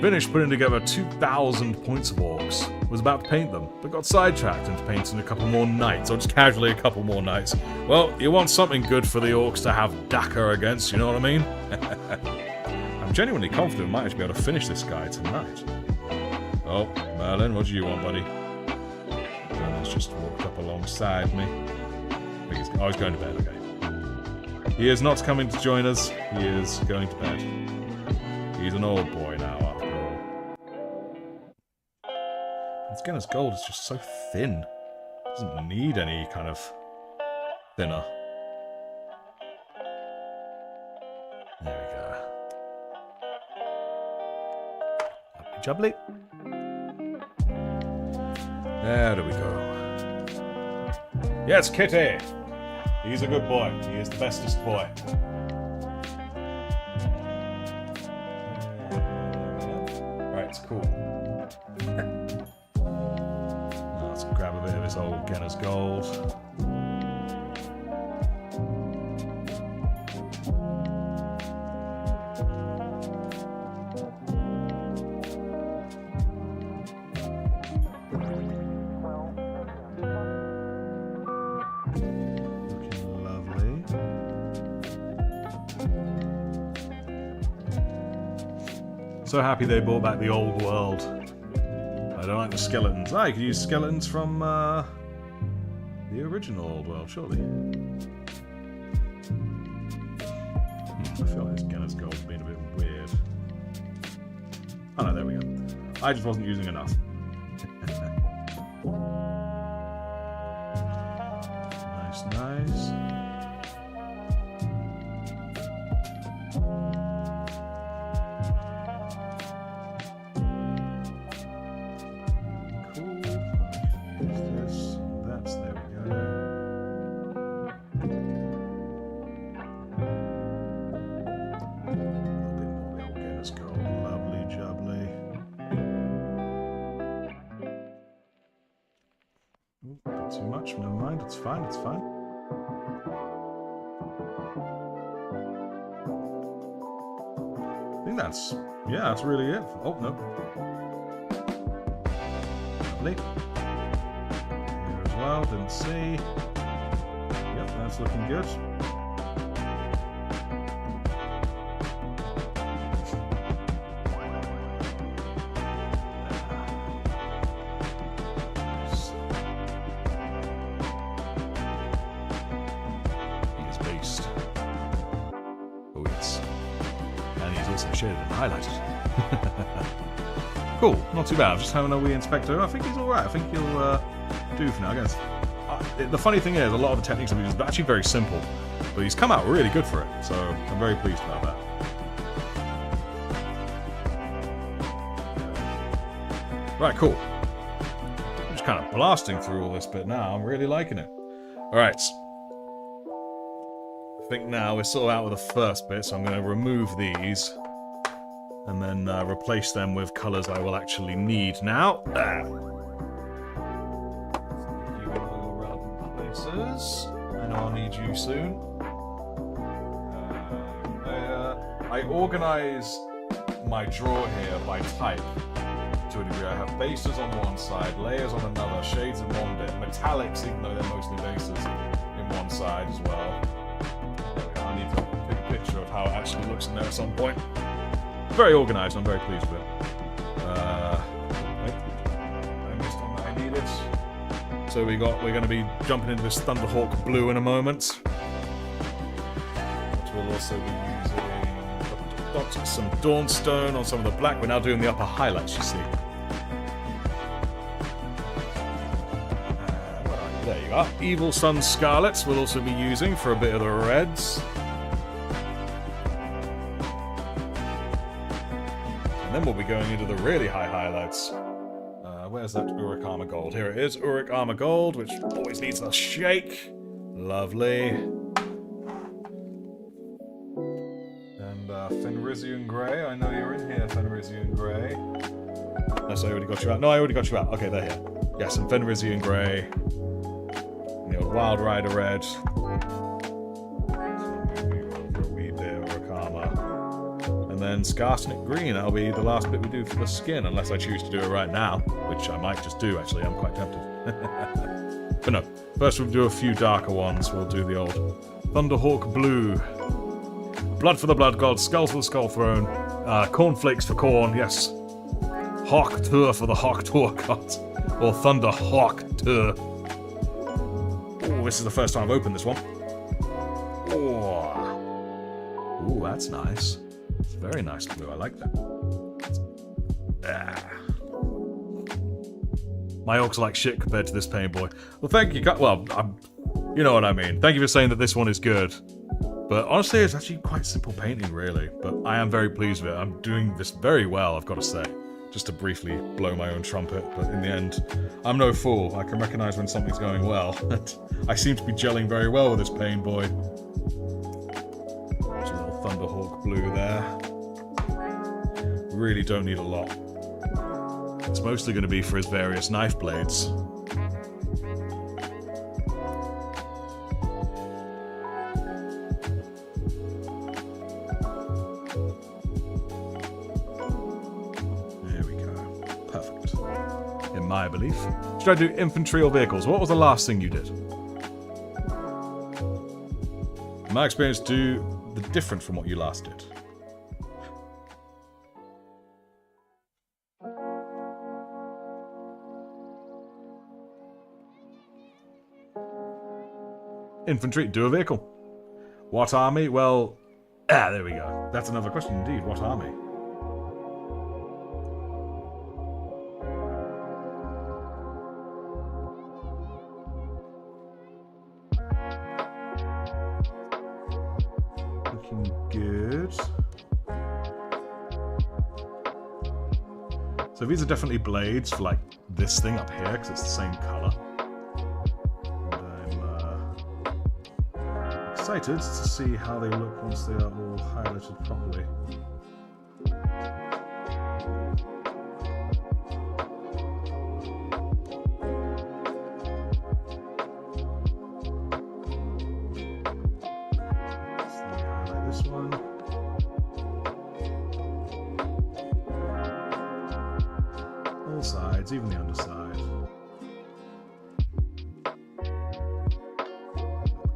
Finished putting together 2,000 points of orcs. Was about to paint them, but got sidetracked into painting a couple more knights, or just casually a couple more knights. Well, you want something good for the orcs to have Dakar against, you know what I mean? I'm genuinely confident I might actually be able to finish this guy tonight. Oh, Merlin, what do you want, buddy? Merlin's just walked up alongside me. I think he's going to bed, okay. He is not coming to join us, he is going to bed. He's an old boy now, after all. Genna's Gold is just so thin. Doesn't need any kind of thinner. There we go. Lovely jubbly. There we go. Yes, Kitty! He's a good boy. He is the bestest boy. Right, it's cool. Let's grab a bit of this old Genna's Gold. Looking lovely. So happy they brought back the old world. I don't like the skeletons. Ah, you could use skeletons from the original old world, surely. I feel like this Genna's gold's been a bit weird. Oh no, there we go. I just wasn't using enough. Nice, nice. Too much, never mind, it's fine, it's fine. I think that's, yeah, that's really it. Oh, no. Lovely. Here as well, didn't see. Yep, that's looking good. Shaded and highlighted. Cool, not too bad. I'm just having a wee inspector. I think he's alright. I think he'll do for now, I guess. The funny thing is, a lot of the techniques I've used are actually very simple, but he's come out really good for it, so I'm very pleased about that. Right, cool. I'm just kind of blasting through all this bit now. I'm really liking it. Alright. I think now we're sort of out with the first bit, so I'm going to remove these. And then replace them with colours I will actually need now. You in all your relevant places. I know I'll need you soon. I organise my drawer here by type to a degree. I have bases on one side, layers on another, shades in one bit, metallics, even though they're mostly bases, in one side as well. There we go. I need to take a picture of how it actually looks in there at some point. Very organised, I'm very pleased with it. Wait. I missed one that I needed. So we're going to be jumping into this Thunderhawk blue in a moment. Which we'll also be using some Dawnstone on some of the black. We're now doing the upper highlights, you see. There you are. Evil Sun Scarlets we'll also be using for a bit of the reds. And then we'll be going into the really high highlights. Where's that Uruk Armor Gold? Here it is, Uruk Armor Gold, which always needs a shake. Lovely. And Fenrisian Grey. I know you're in here, Fenrisian Grey. Unless I already got you out. No, I already got you out. Okay, they're here. Yes, and Fenrisian Grey. And the old Wild Rider Red. And then Scarsnick Green, that'll be the last bit we do for the skin, unless I choose to do it right now, which I might just do, actually, I'm quite tempted. But no, first we'll do a few darker ones, we'll do the old Thunderhawk Blue, Blood for the Blood God, Skull for the Skull Throne, Cornflakes for Corn, yes, Hawk Tour for the Hawk Tour God, or Thunderhawk Tour. Oh, this is the first time I've opened this one. Oh, ooh, that's nice. It's very nice blue, I like that. My orcs are like shit compared to this Pain Boy. Well, thank you, well, you know what I mean. Thank you for saying that this one is good. But honestly, it's actually quite simple painting, really. But I am very pleased with it. I'm doing this very well, I've got to say. Just to briefly blow my own trumpet, but in the end, I'm no fool. I can recognise when something's going well. I seem to be gelling very well with this Pain Boy. There's a little Thunderhawk blue there. Really don't need a lot. It's mostly going to be for his various knife blades. There we go. Perfect. In my belief. Should I do infantry or vehicles? What was the last thing you did? In my experience, do the different from what you last did. Infantry, do a vehicle. What army? Well, there we go. That's another question indeed. What army? Looking good. So these are definitely blades for like this thing up here because it's the same color. And I'm excited to see how they look once they are all highlighted properly. Sides, even the underside.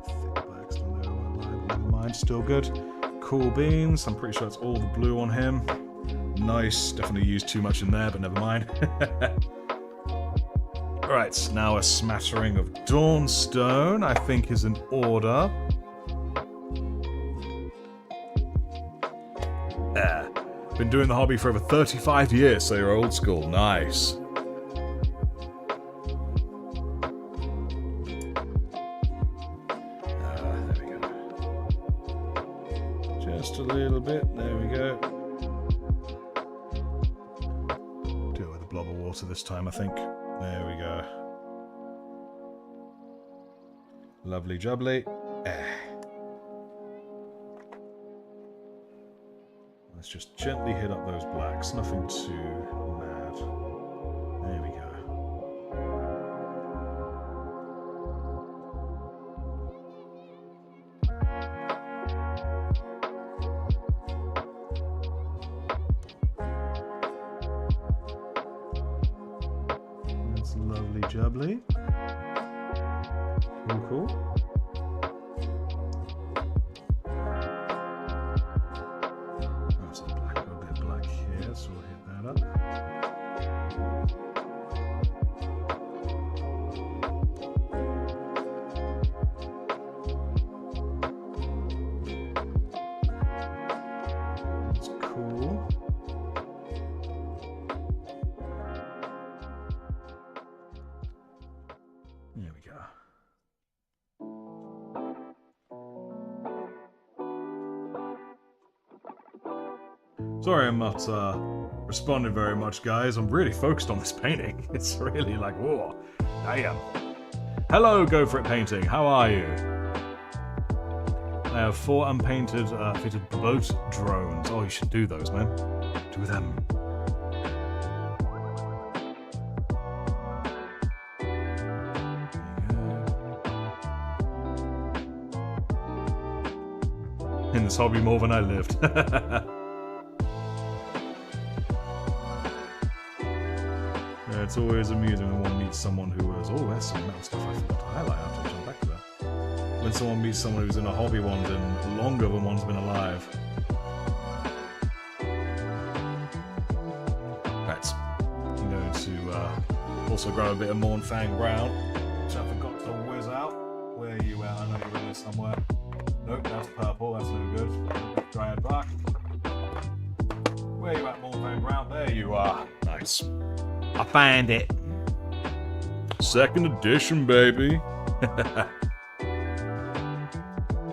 Thick blacks down there on my line, but never mind, still good. Cool beans, I'm pretty sure it's all the blue on him. Nice, definitely used too much in there, but never mind. Right, now a smattering of Dawnstone, I think is in order. Been doing the hobby for over 35 years, so you're old school. Nice. There we go. Just a little bit. There we go. Do it with a blob of water this time, I think. There we go. Lovely jubbly. Let's just gently hit up those blacks, nothing too mad. There we go. That's lovely jubbly. Cool, cool. So we'll hit that up. That's cool. There we go. Sorry I'm not responding very much, guys. I'm really focused on this painting. It's really like, whoa, damn. Hello, Go For It Painting. How are you? I have 4 unpainted fitted boat drones. Oh, you should do those, man. Do them. In this hobby more than I lived. It's always amusing when one meets someone who is, oh, there's some metal stuff I forgot to highlight. I have to jump back to that. When someone meets someone who's in a hobby one's in longer than one's been alive. Right. I'm going to also grab a bit of Mornfang Brown, which I forgot to whiz out. Where are you at? I know you're in there somewhere. Nope, that's purple. That's no good. Dryad Bark. Where are you at, Mornfang Brown? There you are. Nice. I find it. 2nd edition, baby.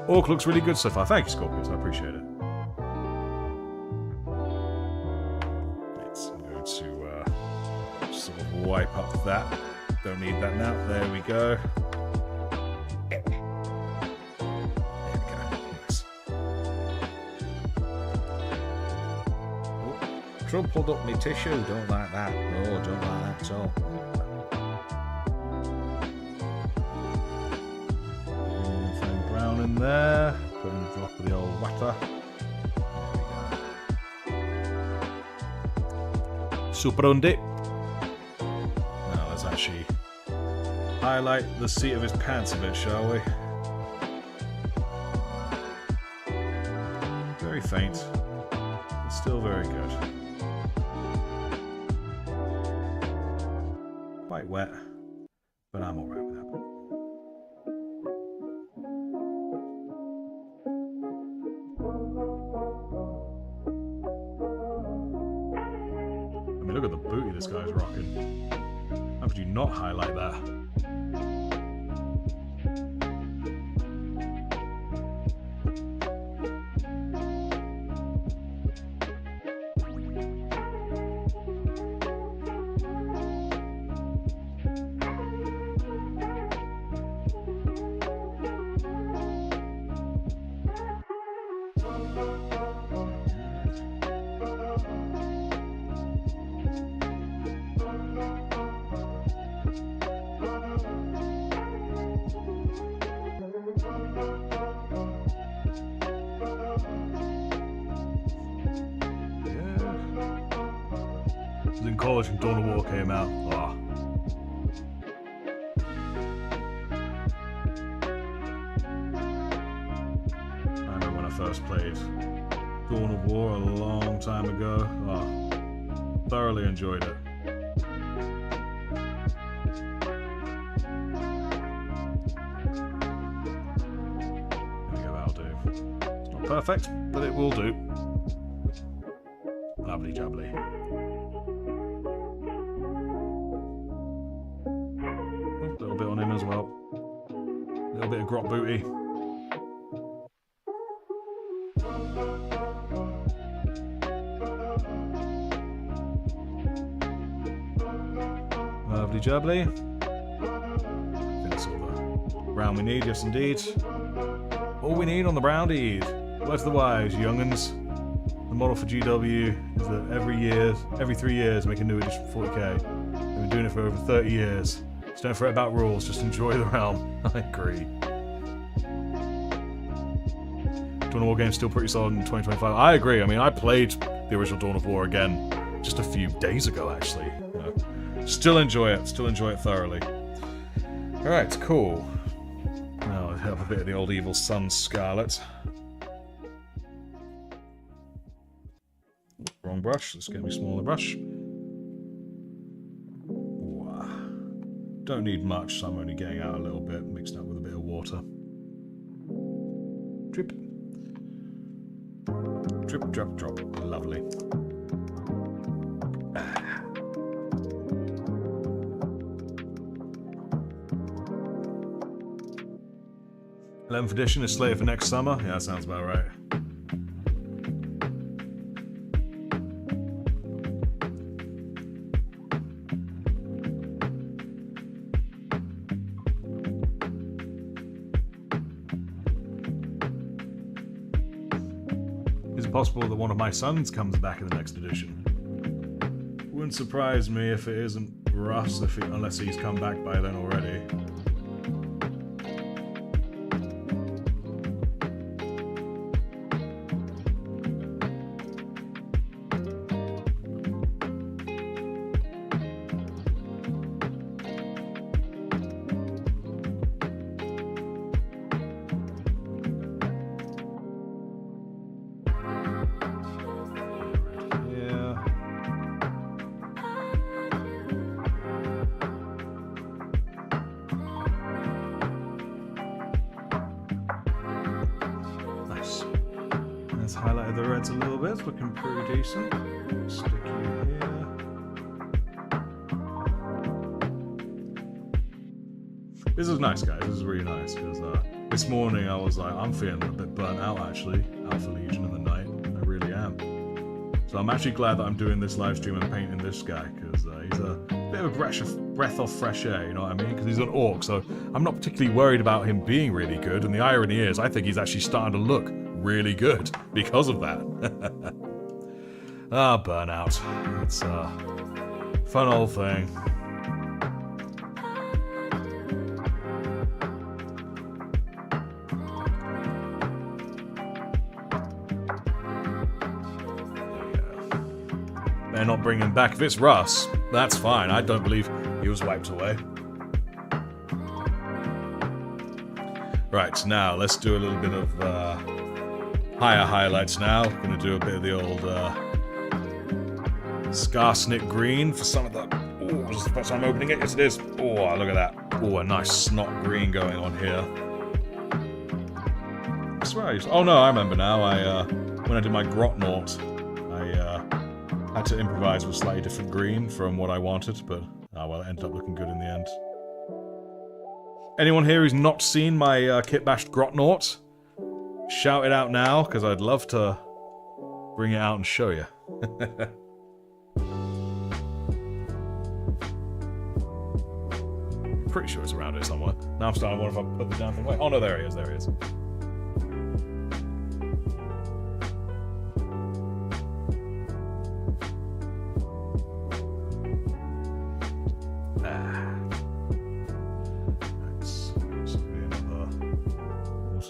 Orc looks really good so far. Thank you, Scorpius. I appreciate it. Let's go to sort of wipe up that. Don't need that now. There we go. There we go. Nice. Oh, crumpled up my tissue. Don't like that. No, don't like that at all. Brown in there. Put in a drop of the old water. Super undi. Now let's actually highlight the seat of his pants a bit, shall we? Very faint, but still very good. Quite wet, but I'm alright with that. this guy's rocking. How could you not highlight that? In college when Dawn of War came out. Oh. I remember when I first played Dawn of War a long time ago. Oh. Thoroughly enjoyed it. There we go, that'll do. It's not perfect, but it will do. Lovely jubbly. Bit on him as well. A little bit of grot booty. Lovely jubbly. I think that's all the brown we need, yes indeed. All we need on the brownies. Where's the wise, young'uns? The model for GW is that every 3 years, make a new edition for 40k. They've been doing it for over 30 years. Just don't fret about rules, just enjoy the realm. I agree. Dawn of War game's still pretty solid in 2025. I agree. I mean, I played the original Dawn of War again just a few days ago, actually. You know, still enjoy it thoroughly. Alright, cool. Now I'll have a bit of the old Evil Sun Scarlet. Wrong brush, let's get me a smaller brush. Don't need much, so I'm only getting out a little bit, mixed up with a bit of water. Drip. Drip, drop, drop. Lovely. 11th edition is slated for next summer. Yeah, that sounds about right. Is it possible that one of my sons comes back in the next edition? Wouldn't surprise me if it isn't Russ, unless he's come back by then already. Highlighted the reds a little bit, it's looking pretty decent. Stick you here. This is nice, guys. This is really nice because this morning I was like, I'm feeling a bit burnt out actually. Alpha Legion in the night, I really am. So I'm actually glad that I'm doing this live stream and painting this guy because he's a bit of a breath of fresh air, you know what I mean? Because he's an orc, so I'm not particularly worried about him being really good. And the irony is, I think he's actually starting to look really good because of that. Burnout. It's a fun old thing. They're not bringing him back. If it's Russ, that's fine. I don't believe he was wiped away. Right, now let's do a little bit of higher highlights now. Gonna do a bit of the old Skarsnik green for some of the... Oh, this is the first time I'm opening it. Yes, it is. Oh, look at that. Oh, a nice snot green going on here. I swear I used... Oh, no, I remember now. When I did my Grotnaut, I Had to improvise with slightly different green from what I wanted, but oh well, it ended up looking good in the end. Anyone here who's not seen my kit-bashed Grotnaut? Shout it out now, because I'd love to bring it out and show you. Pretty sure it's around here somewhere. Now I'm starting to wonder if I put the damn thing away. Oh no, there he is, there he is.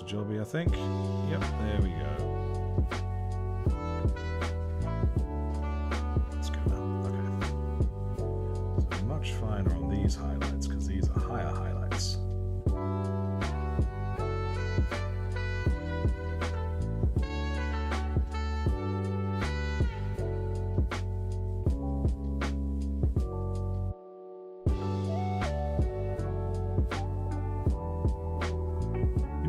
Jobby, I think. Yep, there we go. Let's go now. Okay. So much finer on these highlights because these are higher highlights.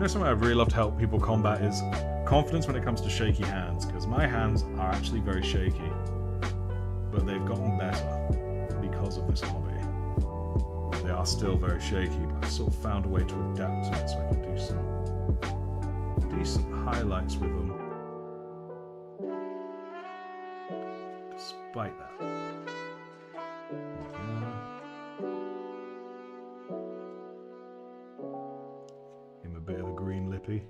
Something I've really loved to help people combat is confidence when it comes to shaky hands, because my hands are actually very shaky, but they've gotten better because of this hobby. They are still very shaky, but I've sort of found a way to adapt to it so I can do some decent highlights with them, despite that. Bit of the green lippy.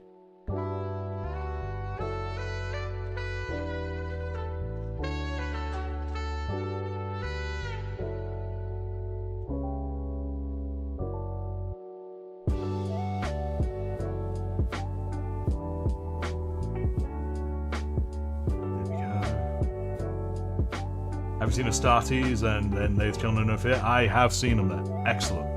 Have you seen Astartes and then they've Children of Fear? I have seen them there. Excellent.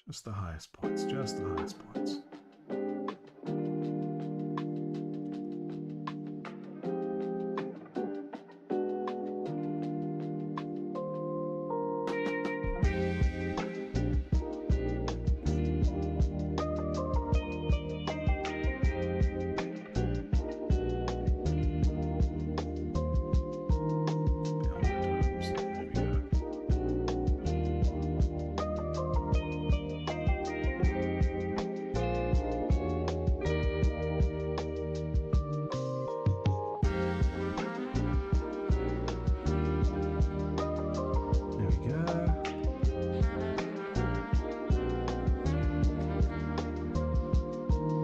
Just the highest points, just the highest points.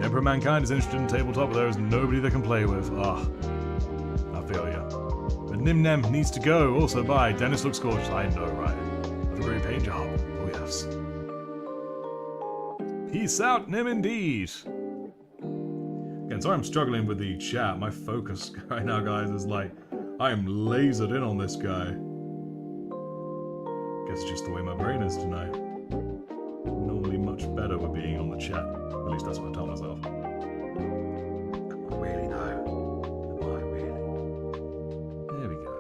Emperor of Mankind is interested in tabletop, but there is nobody they can play with. Ah, I feel ya. But Nim Nem needs to go. Also, bye. Dennis looks gorgeous. I know, right? Have a great paint job. Oh, yes. Peace out, Nim, indeed. Again, sorry I'm struggling with the chat. My focus right now, guys, is like, I am lasered in on this guy. Guess it's just the way my brain is tonight. Normally much better with being on the chat. At least that's what I tell myself. Am I really though? Am I really? There we go.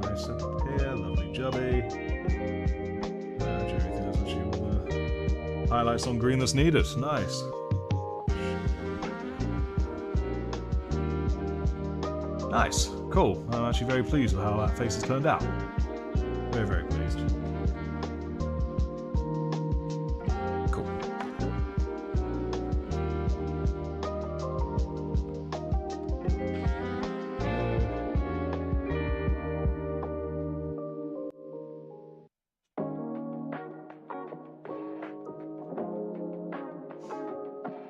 Bicep up here, lovely jubby. Highlights on green that's needed. Nice. Nice. Cool. I'm actually very pleased with how that face has turned out. Very, very pleased. Cool.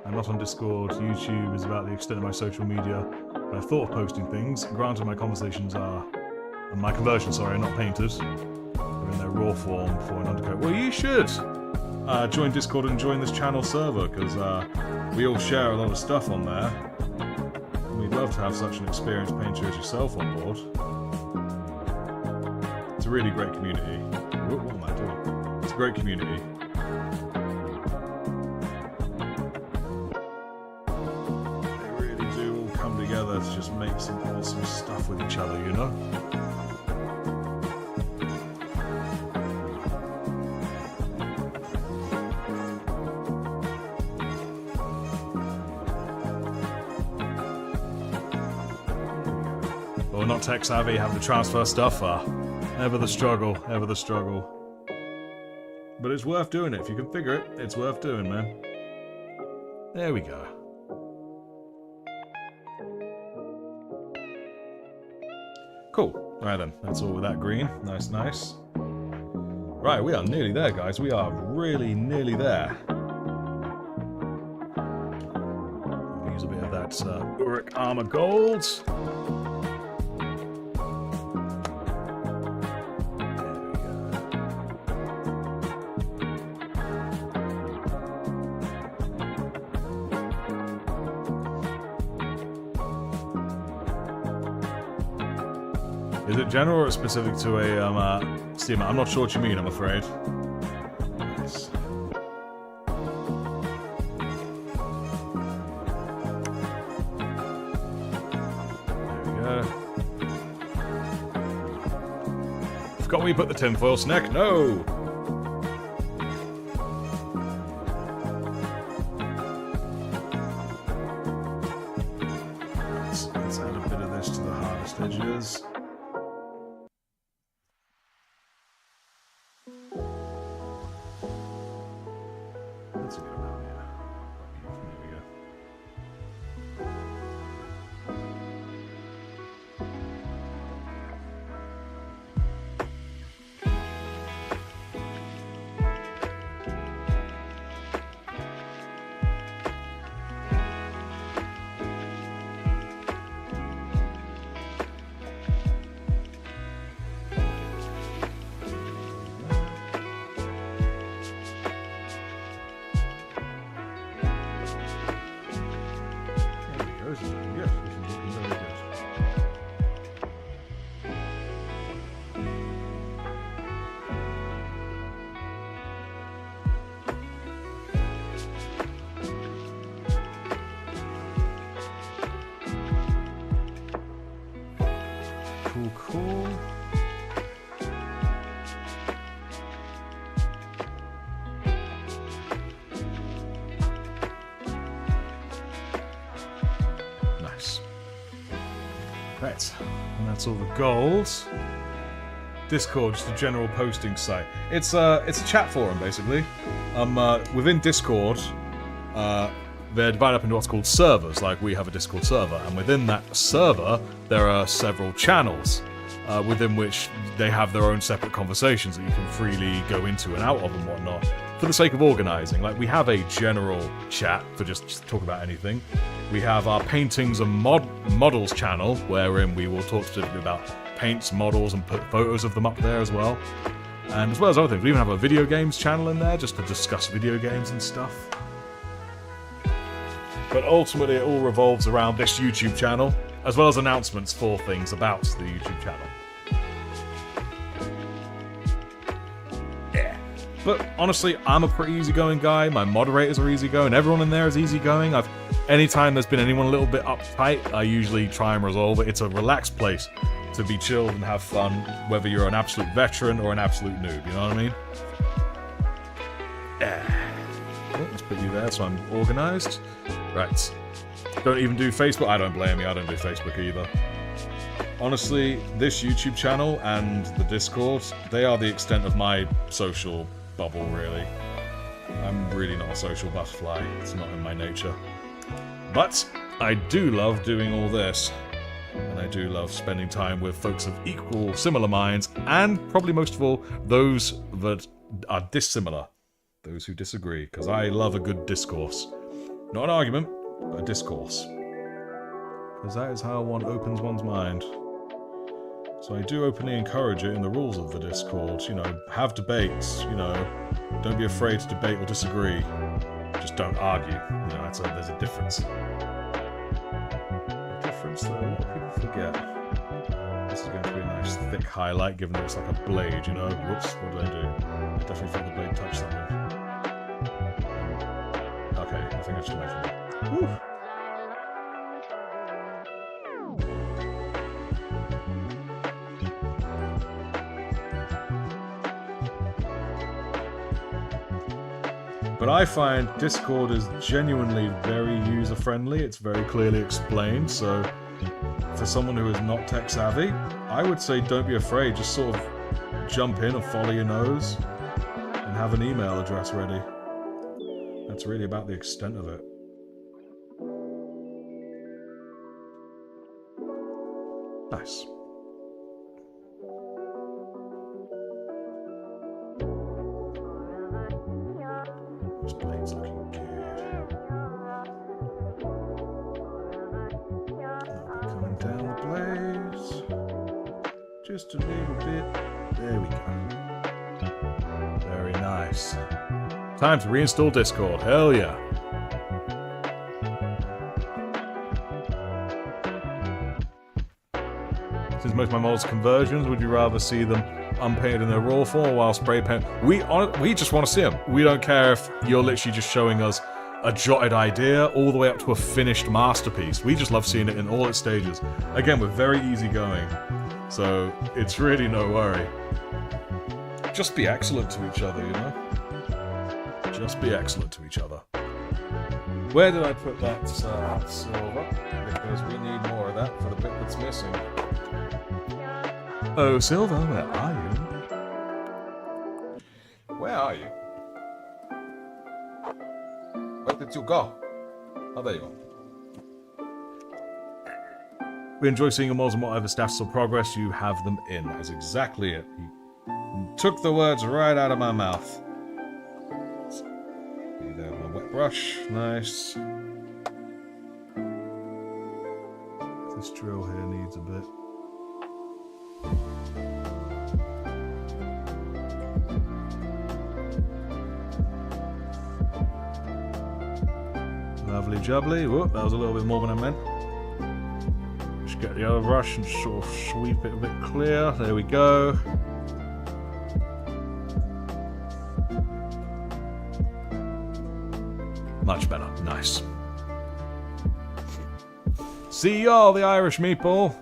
I'm not on Discord. YouTube is about the extent of my social media. But I thought of posting things. Granted, my conversations are... and my conversions, sorry, are not painted. They're in their raw form for an undercoat. Well, you should join Discord and join this channel server, because we all share a lot of stuff on there. And we'd love to have such an experienced painter as yourself on board. It's a really great community. What am I doing? It's a great community. They really do all come together to just make some awesome stuff with each other, you know? Well, not tech savvy, have the transfer stuff. Ever the struggle, ever the struggle. But it's worth doing it. If you can figure it, it's worth doing, man. There we go. Cool. Right then, that's all with that green. Nice, nice. Right, we are nearly there, guys. We are really nearly there. Use a bit of that Uric Armor Gold. Is it general or specific to a steamer? I'm not sure what you mean, I'm afraid. Nice. There we go. Forgot where you put the tinfoil, Snack. No! Let's add a bit of this to the hardest edges. That's a good amount, yeah. There we go. Yes, this is looking very good. Cool, cool. Nice. Right, and that's all the gold. Discord, just a general posting site. It's a chat forum basically. Within Discord, they're divided up into what's called servers. Like we have a Discord server, and within that server there are several channels within which they have their own separate conversations that you can freely go into and out of and whatnot. For the sake of organising, like we have a general chat for just talk about anything. We have our paintings and models channel, wherein we will talk specifically about paints, models, and put photos of them up there as well. And as well as other things, we even have a video games channel in there just to discuss video games and stuff. But ultimately, it all revolves around this YouTube channel, as well as announcements for things about the YouTube channel. Yeah. But honestly, I'm a pretty easygoing guy. My moderators are easygoing. Everyone in there is easygoing. Anytime there's been anyone a little bit uptight, I usually try and resolve it. It's a relaxed place to be chilled and have fun, whether you're an absolute veteran or an absolute noob, you know what I mean? Yeah. Oh, let's put you there so I'm organised. Right. Don't even do Facebook. I don't blame you, I don't do Facebook either. Honestly, this YouTube channel and the Discord, they are the extent of my social bubble, really. I'm really not a social butterfly. It's not in my nature. But I do love doing all this. And I do love spending time with folks of equal, similar minds, and probably most of all, those that are dissimilar. Those who disagree, because I love a good discourse. Not an argument, but a discourse. Because that is how one opens one's mind. So I do openly encourage it in the rules of the Discord. You know, have debates, you know. Don't be afraid to debate or disagree. Just don't argue. You know, there's a difference. A difference that a lot of people forget. This is going to be a nice thick highlight, given that it's like a blade, you know. Whoops, what did I do? I definitely felt the blade touch something. Okay, I think I just mentioned that. Woo! But I find Discord is genuinely very user-friendly. It's very clearly explained, so for someone who is not tech-savvy, I would say don't be afraid. Just sort of jump in and follow your nose and have an email address ready. That's really about the extent of it. Nice. This blade's looking good. Now we're coming down the blades. Just a little bit. There we go. Very nice. Time to reinstall Discord. Hell yeah. Since most of my models are conversions, would you rather see them unpainted in their raw form while spray paint? We just want to see them. We don't care if you're literally just showing us a jotted idea all the way up to a finished masterpiece. We just love seeing it in all its stages. Again, we're very easygoing, so it's really no worry. Just be excellent to each other, you know? Just be excellent to each other. Where did I put that silver? Because we need more of that for the bit that's missing. Oh, Silver, where are you? Where are you? Where did you go? Oh, there you go. We enjoy seeing your models and whatever stats or progress you have them in. That is exactly it. You took the words right out of my mouth. There, my wet brush. Nice. This drill here needs a bit. Lovely jubbly. Whoop, that was a little bit more than I meant. Just get the other brush and sort of sweep it a bit clear. There we go. Much better. Nice. See y'all, the Irish meatball.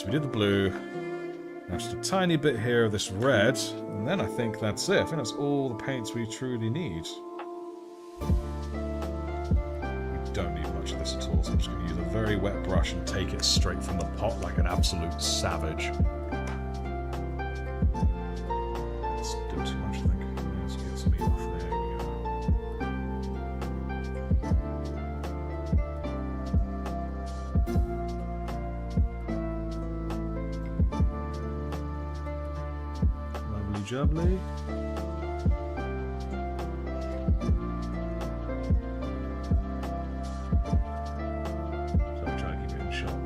We did the blue, now just a tiny bit here of this red, and then I think that's it. I think that's all the paints we truly need. We don't need much of this at all, so I'm just going to use a very wet brush and take it straight from the pot like an absolute savage. Let's do too much, I think. Let's get some off. There we go. Jubbly. So I'm trying to keep it in shot.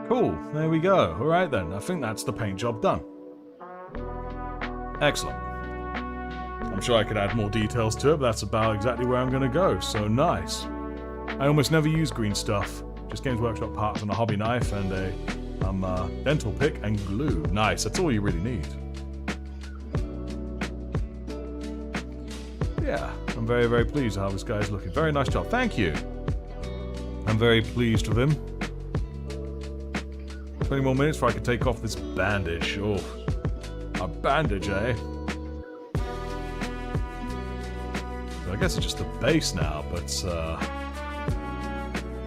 Cool, there we go. Alright then, I think that's the paint job done. Excellent. I'm sure I could add more details to it, but that's about exactly where I'm going to go, so nice. I almost never use green stuff. Just Games Workshop parts and a hobby knife and a dental pick and glue. Nice, that's all you really need. Yeah, I'm very, very pleased with how this guy's looking. Very nice job, thank you. I'm very pleased with him. 20 more minutes before I can take off this bandage. Oh, a bandage, eh? I guess it's just the base now, but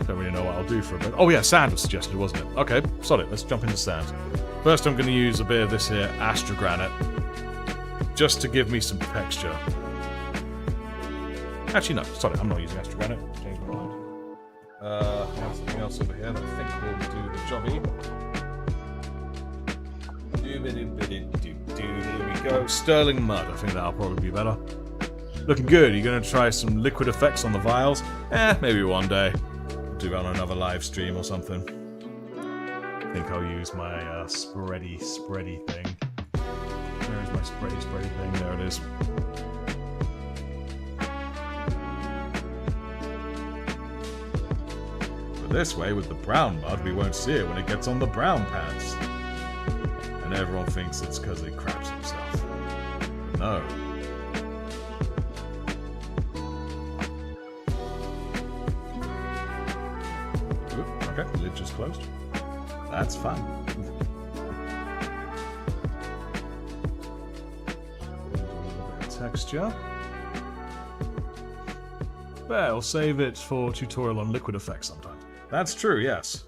don't really know what I'll do for a bit. Oh yeah, sand was suggested, wasn't it? Okay, solid. Let's jump into sand. First, I'm going to use a bit of this here astrogranite, just to give me some texture. Actually, no, sorry, I'm not using astrogranite. Change my mind. There's something else over here that I think will do the jobby. Here we go. Sterling mud. I think that'll probably be better. Looking good. You're going to try some liquid effects on the vials? Maybe one day. Do it on another live stream or something. I think I'll use my spready thing. Where is my spready thing? There it is. But this way, with the brown mud, we won't see it when it gets on the brown pants. And everyone thinks it's because he craps himself. But no. Okay, the lid just closed. That's fun. Texture. There, I'll save it for tutorial on liquid effects sometime. That's true, yes.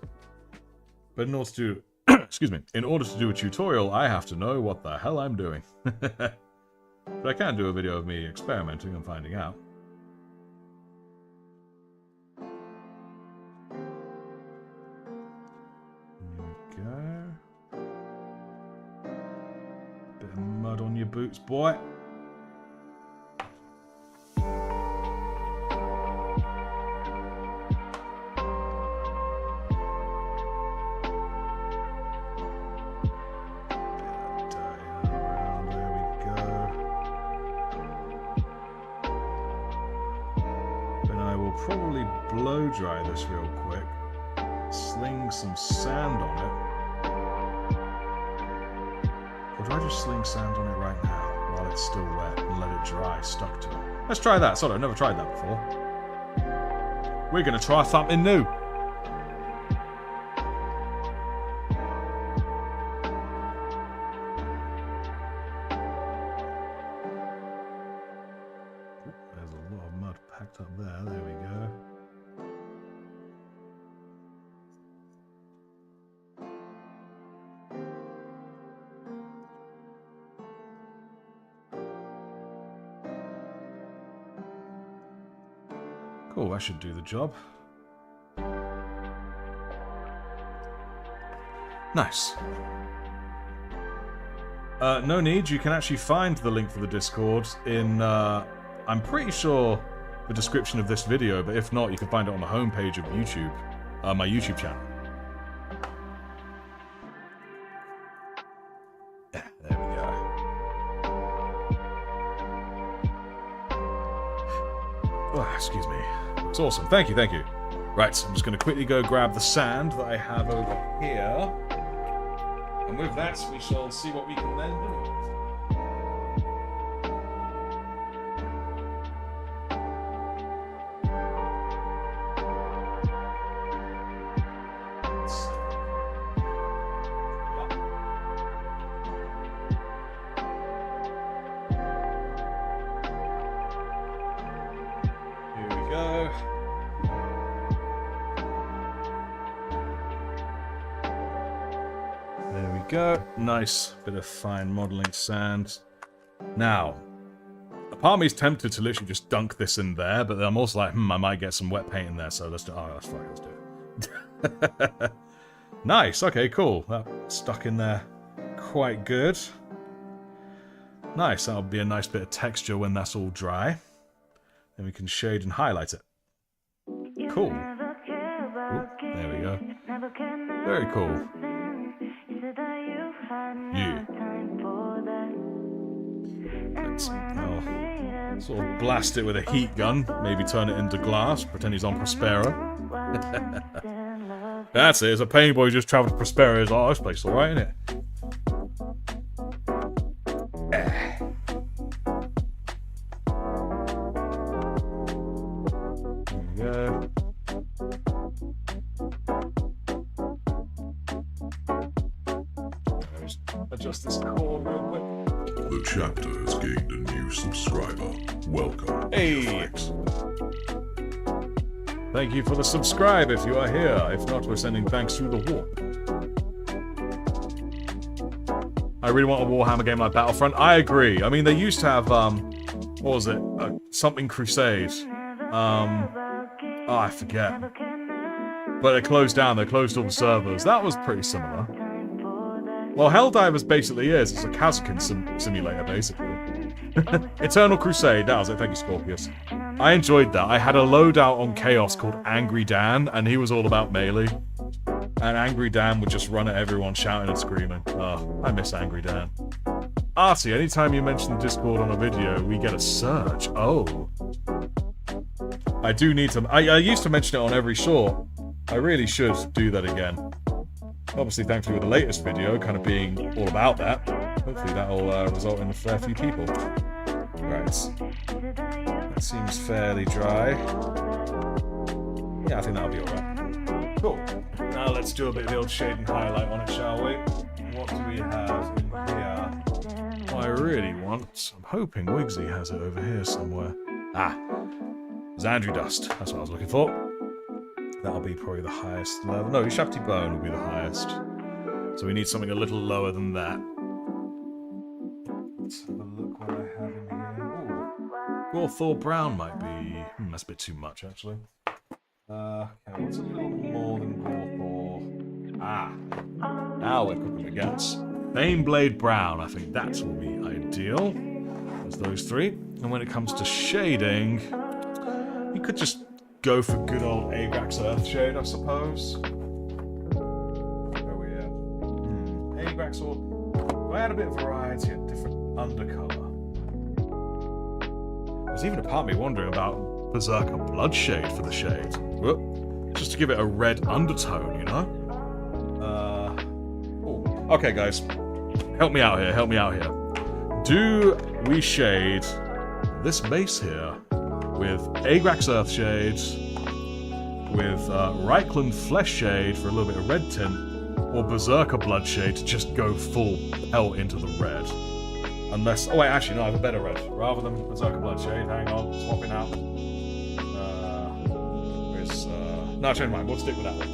But in order to do, excuse me, in order to do a tutorial, I have to know what the hell I'm doing. But I can do a video of me experimenting and finding out. On your boots, boy. Then I will probably blow dry this real quick. Sling some sand on it. Or do I just sling sand on it right now, while it's still wet, and let it dry, stuck to it? Let's try that. Sorry, I've never tried that before. We're going to try something new. There's a lot of mud packed up there. There we go. Cool, that should do the job. Nice. No need, you can actually find the link for the Discord in, I'm pretty sure, the description of this video, but if not, you can find it on the homepage of YouTube, my YouTube channel. There we go. Oh, excuse me. It's awesome. Thank you, thank you. Right, so I'm just going to quickly go grab the sand that I have over here. And with that, we shall see what we can then do. Go. Nice bit of fine modeling sand. Now, a part of me is tempted to literally just dunk this in there, but I'm also like, I might get some wet paint in there, so let's do. Oh, that's fine. Let's do it. Nice. Okay, cool. That stuck in there quite good. Nice. That'll be a nice bit of texture when that's all dry. Then we can shade and highlight it. Cool. Ooh, there we go. Very cool. Yeah. Let's sort of blast it with a heat gun, maybe turn it into glass, pretend he's on Prospero. That's it, it's a pain boy who just travelled to Prospero. He's like, oh, this place is alright, isn't it? There we go. adjust this cord real quick. The chapter has gained a new subscriber. Welcome. Hey! Thank you for the subscribe if you are here. If not, we're sending thanks through the wall. I really want a Warhammer game like Battlefront. I agree. I mean, they used to have, what was it? Something Crusade. I forget. But they closed down. They closed all the servers. That was pretty similar. Well, Helldivers basically is. It's a Kazakin simulator, basically. Eternal Crusade. That was it. Thank you, Scorpius. I enjoyed that. I had a loadout on Chaos called Angry Dan, and he was all about melee. And Angry Dan would just run at everyone, shouting and screaming. Oh, I miss Angry Dan. Artie, anytime you mention Discord on a video, we get a surge. Oh. I do need to... I used to mention it on every short. I really should do that again. Obviously, thankfully, with the latest video kind of being all about that, hopefully that'll result in a fair few people. Right. That seems fairly dry. Yeah, I think that'll be alright. Cool. Now let's do a bit of the old shade and highlight on it, shall we? What do we have in here? What I really want... I'm hoping Wigsy has it over here somewhere. Ah. Xandri Dust. That's what I was looking for. That'll be probably the highest level. No, Shafty Bone will be the highest. So we need something a little lower than that. Let's have a look what I have in here. Gorthor Brown might be... that's a bit too much, actually. Okay, what's a little more than Gorthor? Ah. Now we're cooking with gas. Baneblade Brown, I think that will be ideal. There's those three. And when it comes to shading, you could just go for good old Agrax Earthshade, I suppose. Where are we at? Agrax or... I had a bit of variety and different undercolor. There's even a part of me wondering about Berserker Bloodshade for the shade. Whoop. Just to give it a red undertone, you know? Okay, guys. Help me out here. Do we shade this base here with Agrax Earthshade, with Reichland Flesh Shade for a little bit of red tint, or Berserker Bloodshade to just go full pelt into the red? Unless... oh wait, actually no, I have a better red. Rather than Berserker Bloodshade, hang on, swapping out. No, change mine, we'll stick with that one.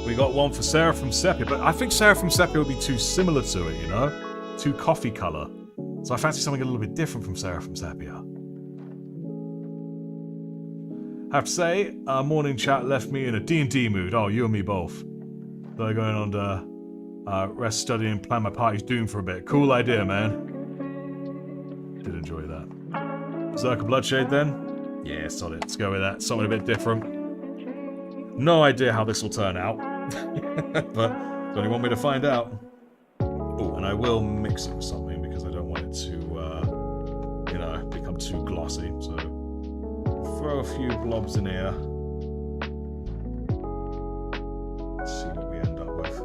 We got one for Seraphim Sepia, but I think Seraphim Sepia would be too similar to it, you know? Too coffee colour. So I fancy something a little bit different from Seraphim Sepia. I have to say, our morning chat left me in a D&D mood. Oh, you and me both. They're going on to rest, study, and plan my party's doom for a bit. Cool idea, man. Did enjoy that. Berserker Bloodshade, then? Yeah, solid. Let's go with that. Something a bit different. No idea how this will turn out. But don't you want me to find out? Oh, and I will mix it with something because I don't want it to, you know, become too glossy. So throw a few blobs in here. Let's see what we end up with.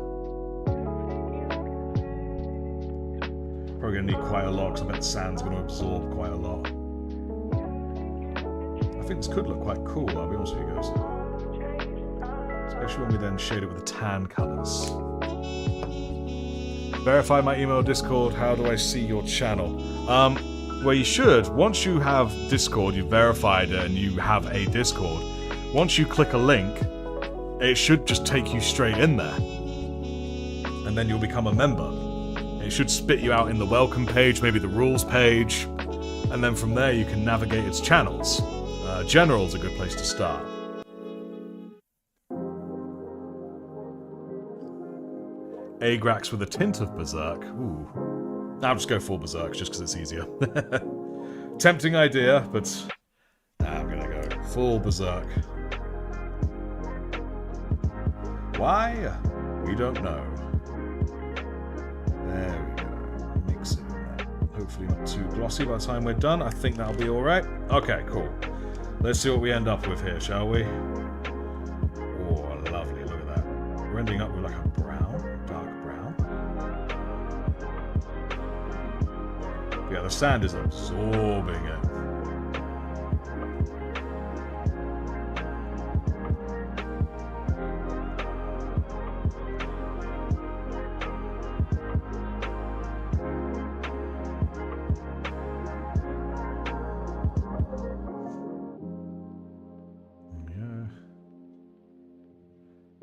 Probably gonna need quite a lot because I bet the sand's gonna absorb quite a lot. I think this could look quite cool, I'll be honest with you guys. Especially when we then shade it with the tan colours. Verify my email Discord, how do I see your channel? Well, you should. Once you have Discord, you've verified it, and you have a Discord, once you click a link, it should just take you straight in there. And then you'll become a member. It should spit you out in the welcome page, maybe the rules page, and then from there you can navigate its channels. General's a good place to start. Agrax with a tint of Berserk. Ooh. I'll just go full Berserk, just because it's easier. Tempting idea, but I'm gonna go full Berserk. Why? We don't know. There we go. Mix it in there. Hopefully not too glossy by the time we're done. I think that'll be alright. Okay, cool. Let's see what we end up with here, shall we? Oh, lovely. Look at that. We're ending up with like a brown, dark brown. Yeah, the sand is absorbing it.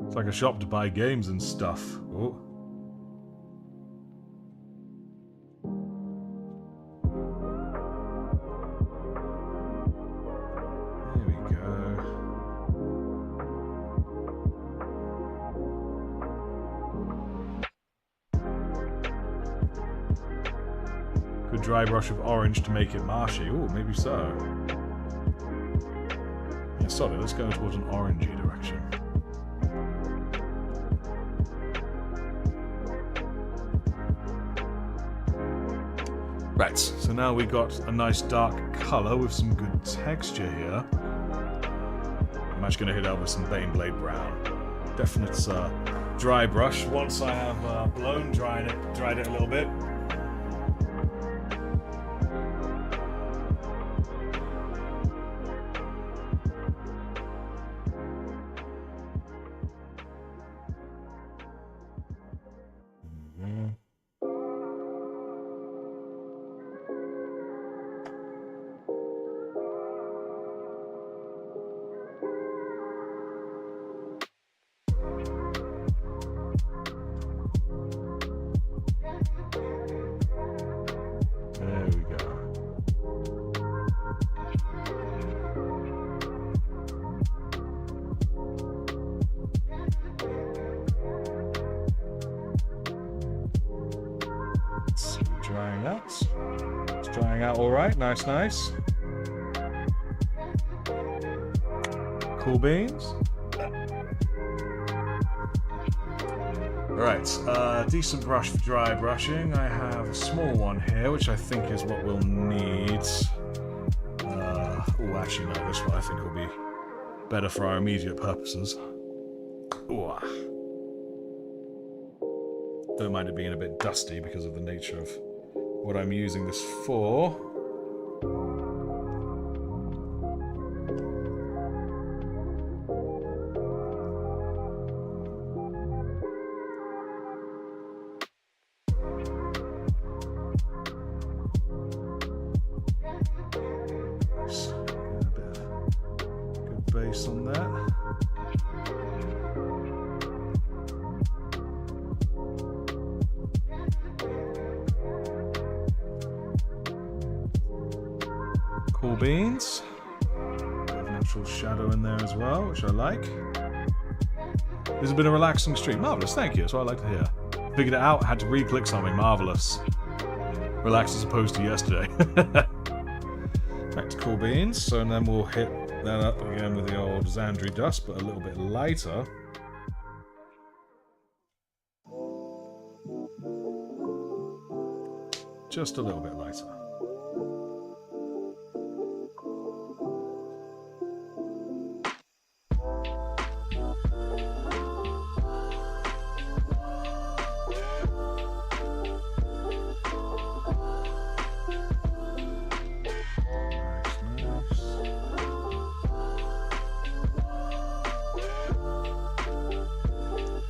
It's like a shop to buy games and stuff. Oh. There we go. Good dry brush of orange to make it marshy. Oh, maybe so. Yeah, sorry, let's go towards an orangey direction. Right, so now we got a nice dark colour with some good texture here. I'm actually going to hit out with some Baneblade Brown. Definite dry brush once I have dried it a little bit. There we go. It's drying out. It's drying out all right. Nice, nice. Cool beans. Alright, decent brush for dry brushing. I have a small one here, which I think is what we'll need. Oh, actually, no, this one I think will be better for our immediate purposes. Ooh. Don't mind it being a bit dusty because of the nature of what I'm using this for. Base on that. Cool beans. Bit of natural shadow in there as well, which I like. This has been a relaxing stream. Marvellous, thank you. That's what I like to hear. Figured it out, had to re-click something. Marvellous. Relax as opposed to yesterday. Back to cool beans. So and then we'll hit that up again with the old Xandri dust, but a little bit lighter. Just a little bit lighter.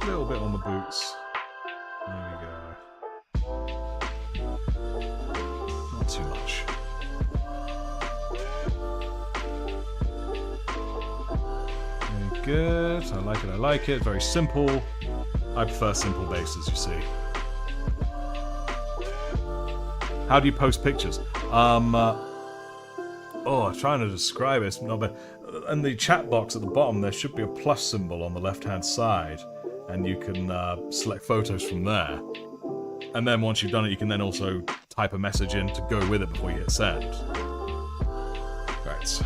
A little bit on the boots. There we go. Not too much. Very good. I like it, I like it. Very simple. I prefer simple bases, you see. How do you post pictures? Oh, I'm trying to describe it. It's not bad. In the chat box at the bottom, there should be a plus symbol on the left-hand side, and you can select photos from there. And then once you've done it, you can then also type a message in to go with it before you hit send. Right.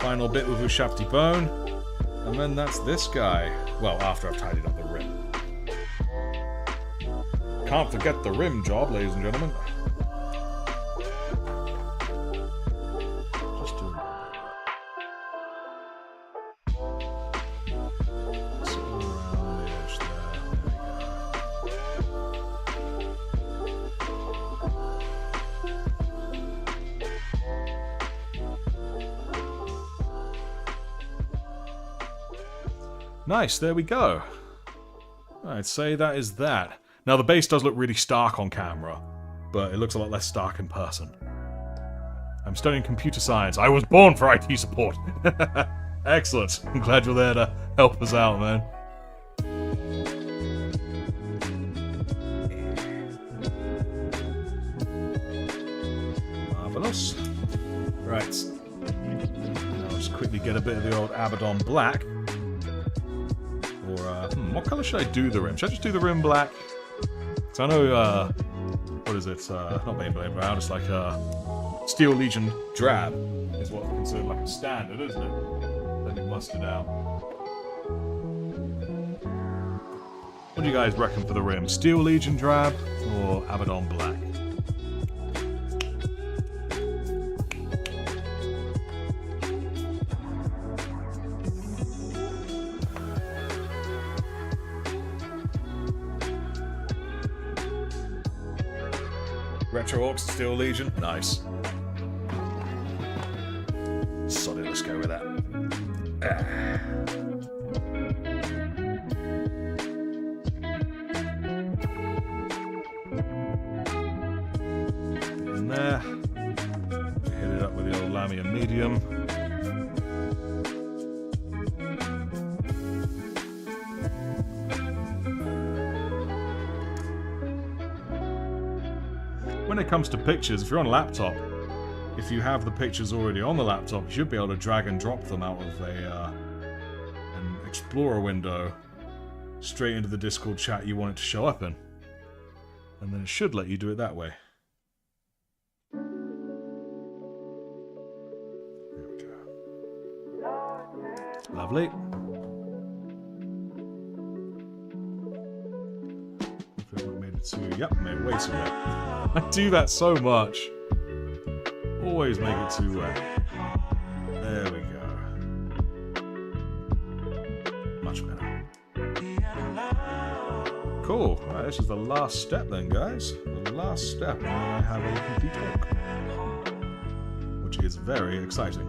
Final bit with Ushapti Bone. And then that's this guy. Well, after I've tidied up the rim. Can't forget the rim job, ladies and gentlemen. Just do a little bit of that. So around the edge there. Nice, there we go. I'd say that is that. Now the base does look really stark on camera, but it looks a lot less stark in person. I'm studying computer science. I was born for IT support. Excellent. I'm glad you're there to help us out, man. Right. Now I'll just quickly get a bit of the old Abaddon black. Or, what colour should I do the rim? Should I just do the rim black? Because I know, what is it? Not Beyblade Brown, it's like, Steel Legion drab is what's considered like a standard, isn't it? Let me bust it out. What do you guys reckon for the rim? Steel Legion drab or Abaddon black? Retro Orcs, Steel Legion, nice. Solid, let's go with that. In there. Hit it up with the old Lamia medium. When it comes to pictures, if you're on a laptop, if you have the pictures already on the laptop, you should be able to drag and drop them out of an Explorer window straight into the Discord chat you want it to show up in. And then it should let you do it that way. There we go. Lovely. Yep, made it way too wet. I do that so much. Always make it too wet. There we go. Much better. Cool. Alright, this is the last step then, guys. The last step, and then I have a complete hook. Which is very exciting.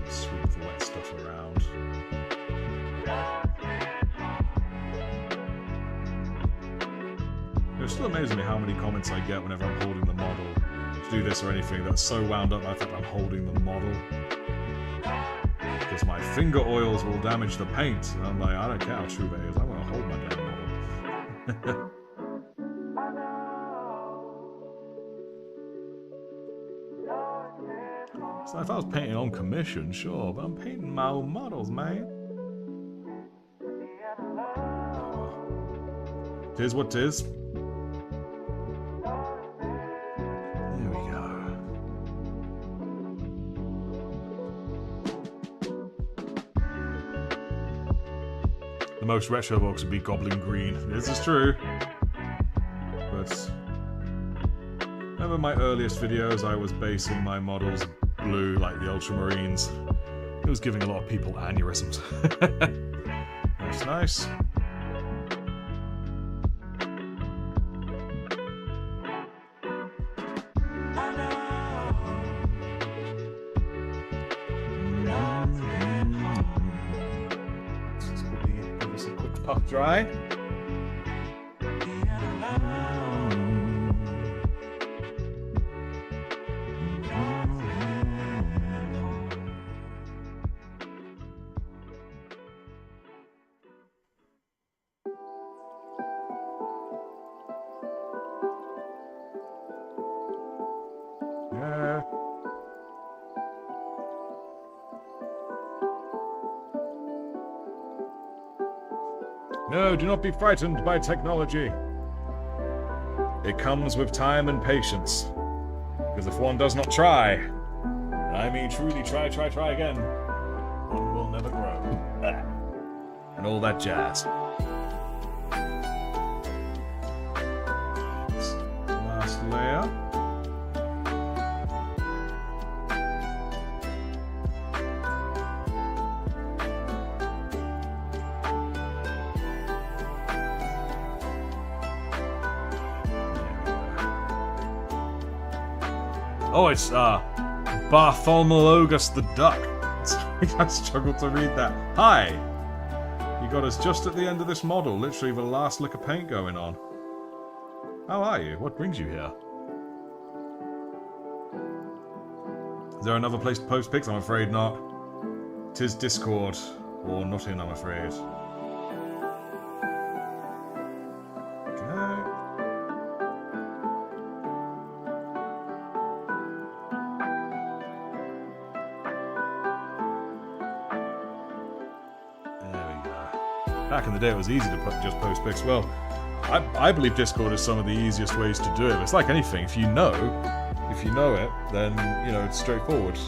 Just sweep the wet stuff around. It's still amazing me how many comments I get whenever I'm holding the model to do this or anything that's so wound up by the fact I'm holding the model. Because my finger oils will damage the paint. And I'm like, I don't care how true that is, I want to hold my damn model. So if I was painting on commission, sure, but I'm painting my own models, man. Tis what tis. The most retro box would be Goblin Green. This is true. But remember my earliest videos, I was basing my models blue like the Ultramarines. It was giving a lot of people aneurysms. That's nice. Puff dry. Yeah. No, do not be frightened by technology. It comes with time and patience. Because if one does not try, and I mean truly try again, one will never grow. And all that jazz. Last layer. Oh, it's Bartholomew the Duck. I struggled to read that. Hi! You got us just at the end of this model, literally the last lick of paint going on. How are you? What brings you here? Is there another place to post pics? I'm afraid not. 'Tis Discord, or nothing, I'm afraid. Back in the day, it was easy to just post pics. Well, I believe Discord is some of the easiest ways to do it. It's like anything. If you know it, then, it's straightforward.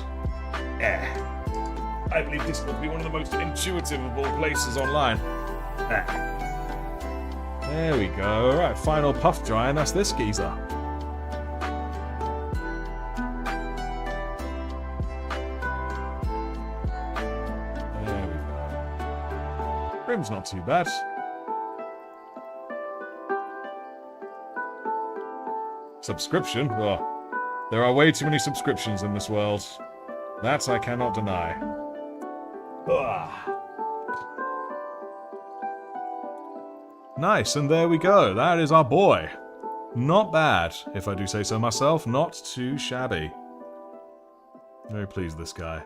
I believe Discord to be one of the most intuitive of all places online. There we go. Alright, final puff dry, and that's this geezer. There we go. Rim's not too bad. Subscription? Well, there are way too many subscriptions in this world. That I cannot deny. Ugh. Nice, and there we go. That is our boy. Not bad, if I do say so myself. Not too shabby. Very pleased with this guy.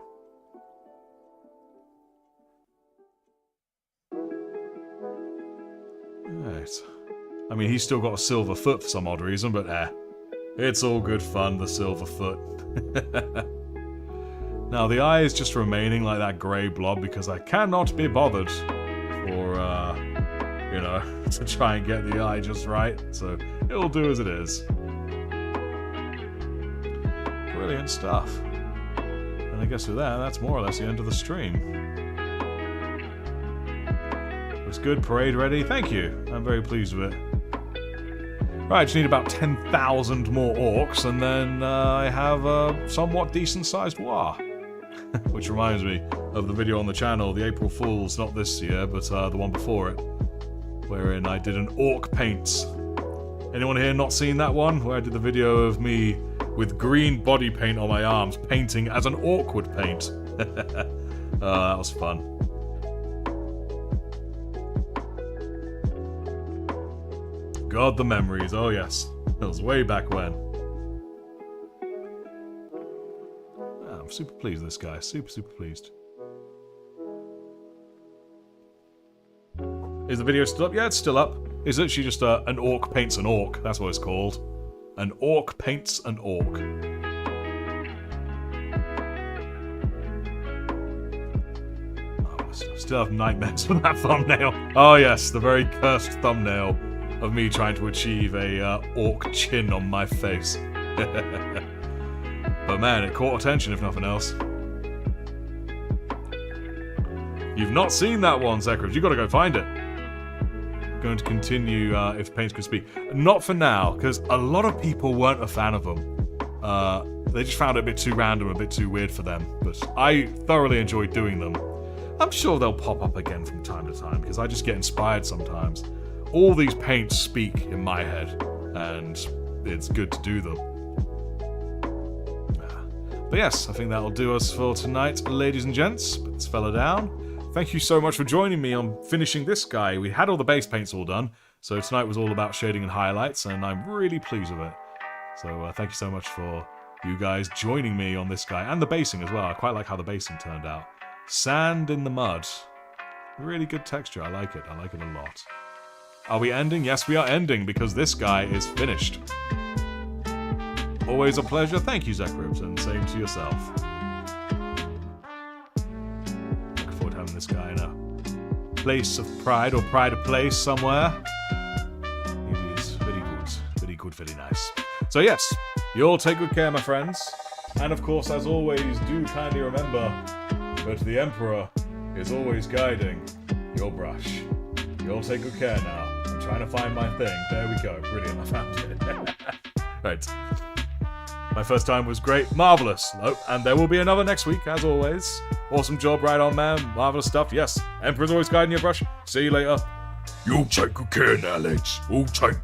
Right. I mean, he's still got a silver foot for some odd reason, but it's all good fun, the silver foot. Now, the eye is just remaining like that grey blob because I cannot be bothered for, to try and get the eye just right. So, it'll do as it is. Brilliant stuff. And I guess with that, that's more or less the end of the stream. It was good, parade ready. Thank you. I'm very pleased with it. Right, I just need about 10,000 more orcs, and then I have a somewhat decent-sized war. Which reminds me of the video on the channel, the April Fool's, not this year, but the one before it, wherein I did an orc paint. Anyone here not seen that one? Where I did the video of me with green body paint on my arms, painting as an orc would paint. That was fun. God, the memories. Oh, yes. That was way back when. I'm super pleased with this guy. Super, super pleased. Is the video still up? Yeah, it's still up. It's literally just an orc paints an orc. That's what it's called. An orc paints an orc. Oh, I still have nightmares with that thumbnail. Oh, yes. The very cursed thumbnail of me trying to achieve a orc chin on my face. But man, it caught attention if nothing else. You've not seen that one, Zekrib. You've got to go find it. Going to continue if paints could speak. Not for now, because a lot of people weren't a fan of them. They just found it a bit too random, a bit too weird for them. But I thoroughly enjoyed doing them. I'm sure they'll pop up again from time to time, because I just get inspired sometimes. All these paints speak in my head, and it's good to do them. But yes, I think that'll do us for tonight, ladies and gents. Put this fella down. Thank you so much for joining me on finishing this guy. We had all the base paints all done, so tonight was all about shading and highlights, and I'm really pleased with it. So thank you so much for you guys joining me on this guy, and the basing as well. I quite like how the basing turned out. Sand in the mud. Really good texture. I like it. I like it a lot. Are we ending? Yes, we are ending, because this guy is finished. Always a pleasure. Thank you, Zekribs, and same to yourself. Looking forward to having this guy in a place of pride, or pride of place somewhere. It is very good. Very good, very nice. So yes, you all take good care, my friends. And of course, as always, do kindly remember that the Emperor is always guiding your brush. You all take good care now. I'm trying to find my thing. There we go. Brilliant. I found it. Right. My first time was great. Marvellous. Oh, and there will be another next week, as always. Awesome job, right on, man. Marvellous stuff. Yes. Emperor's always guiding your brush. See you later. You take good care now, lads. You take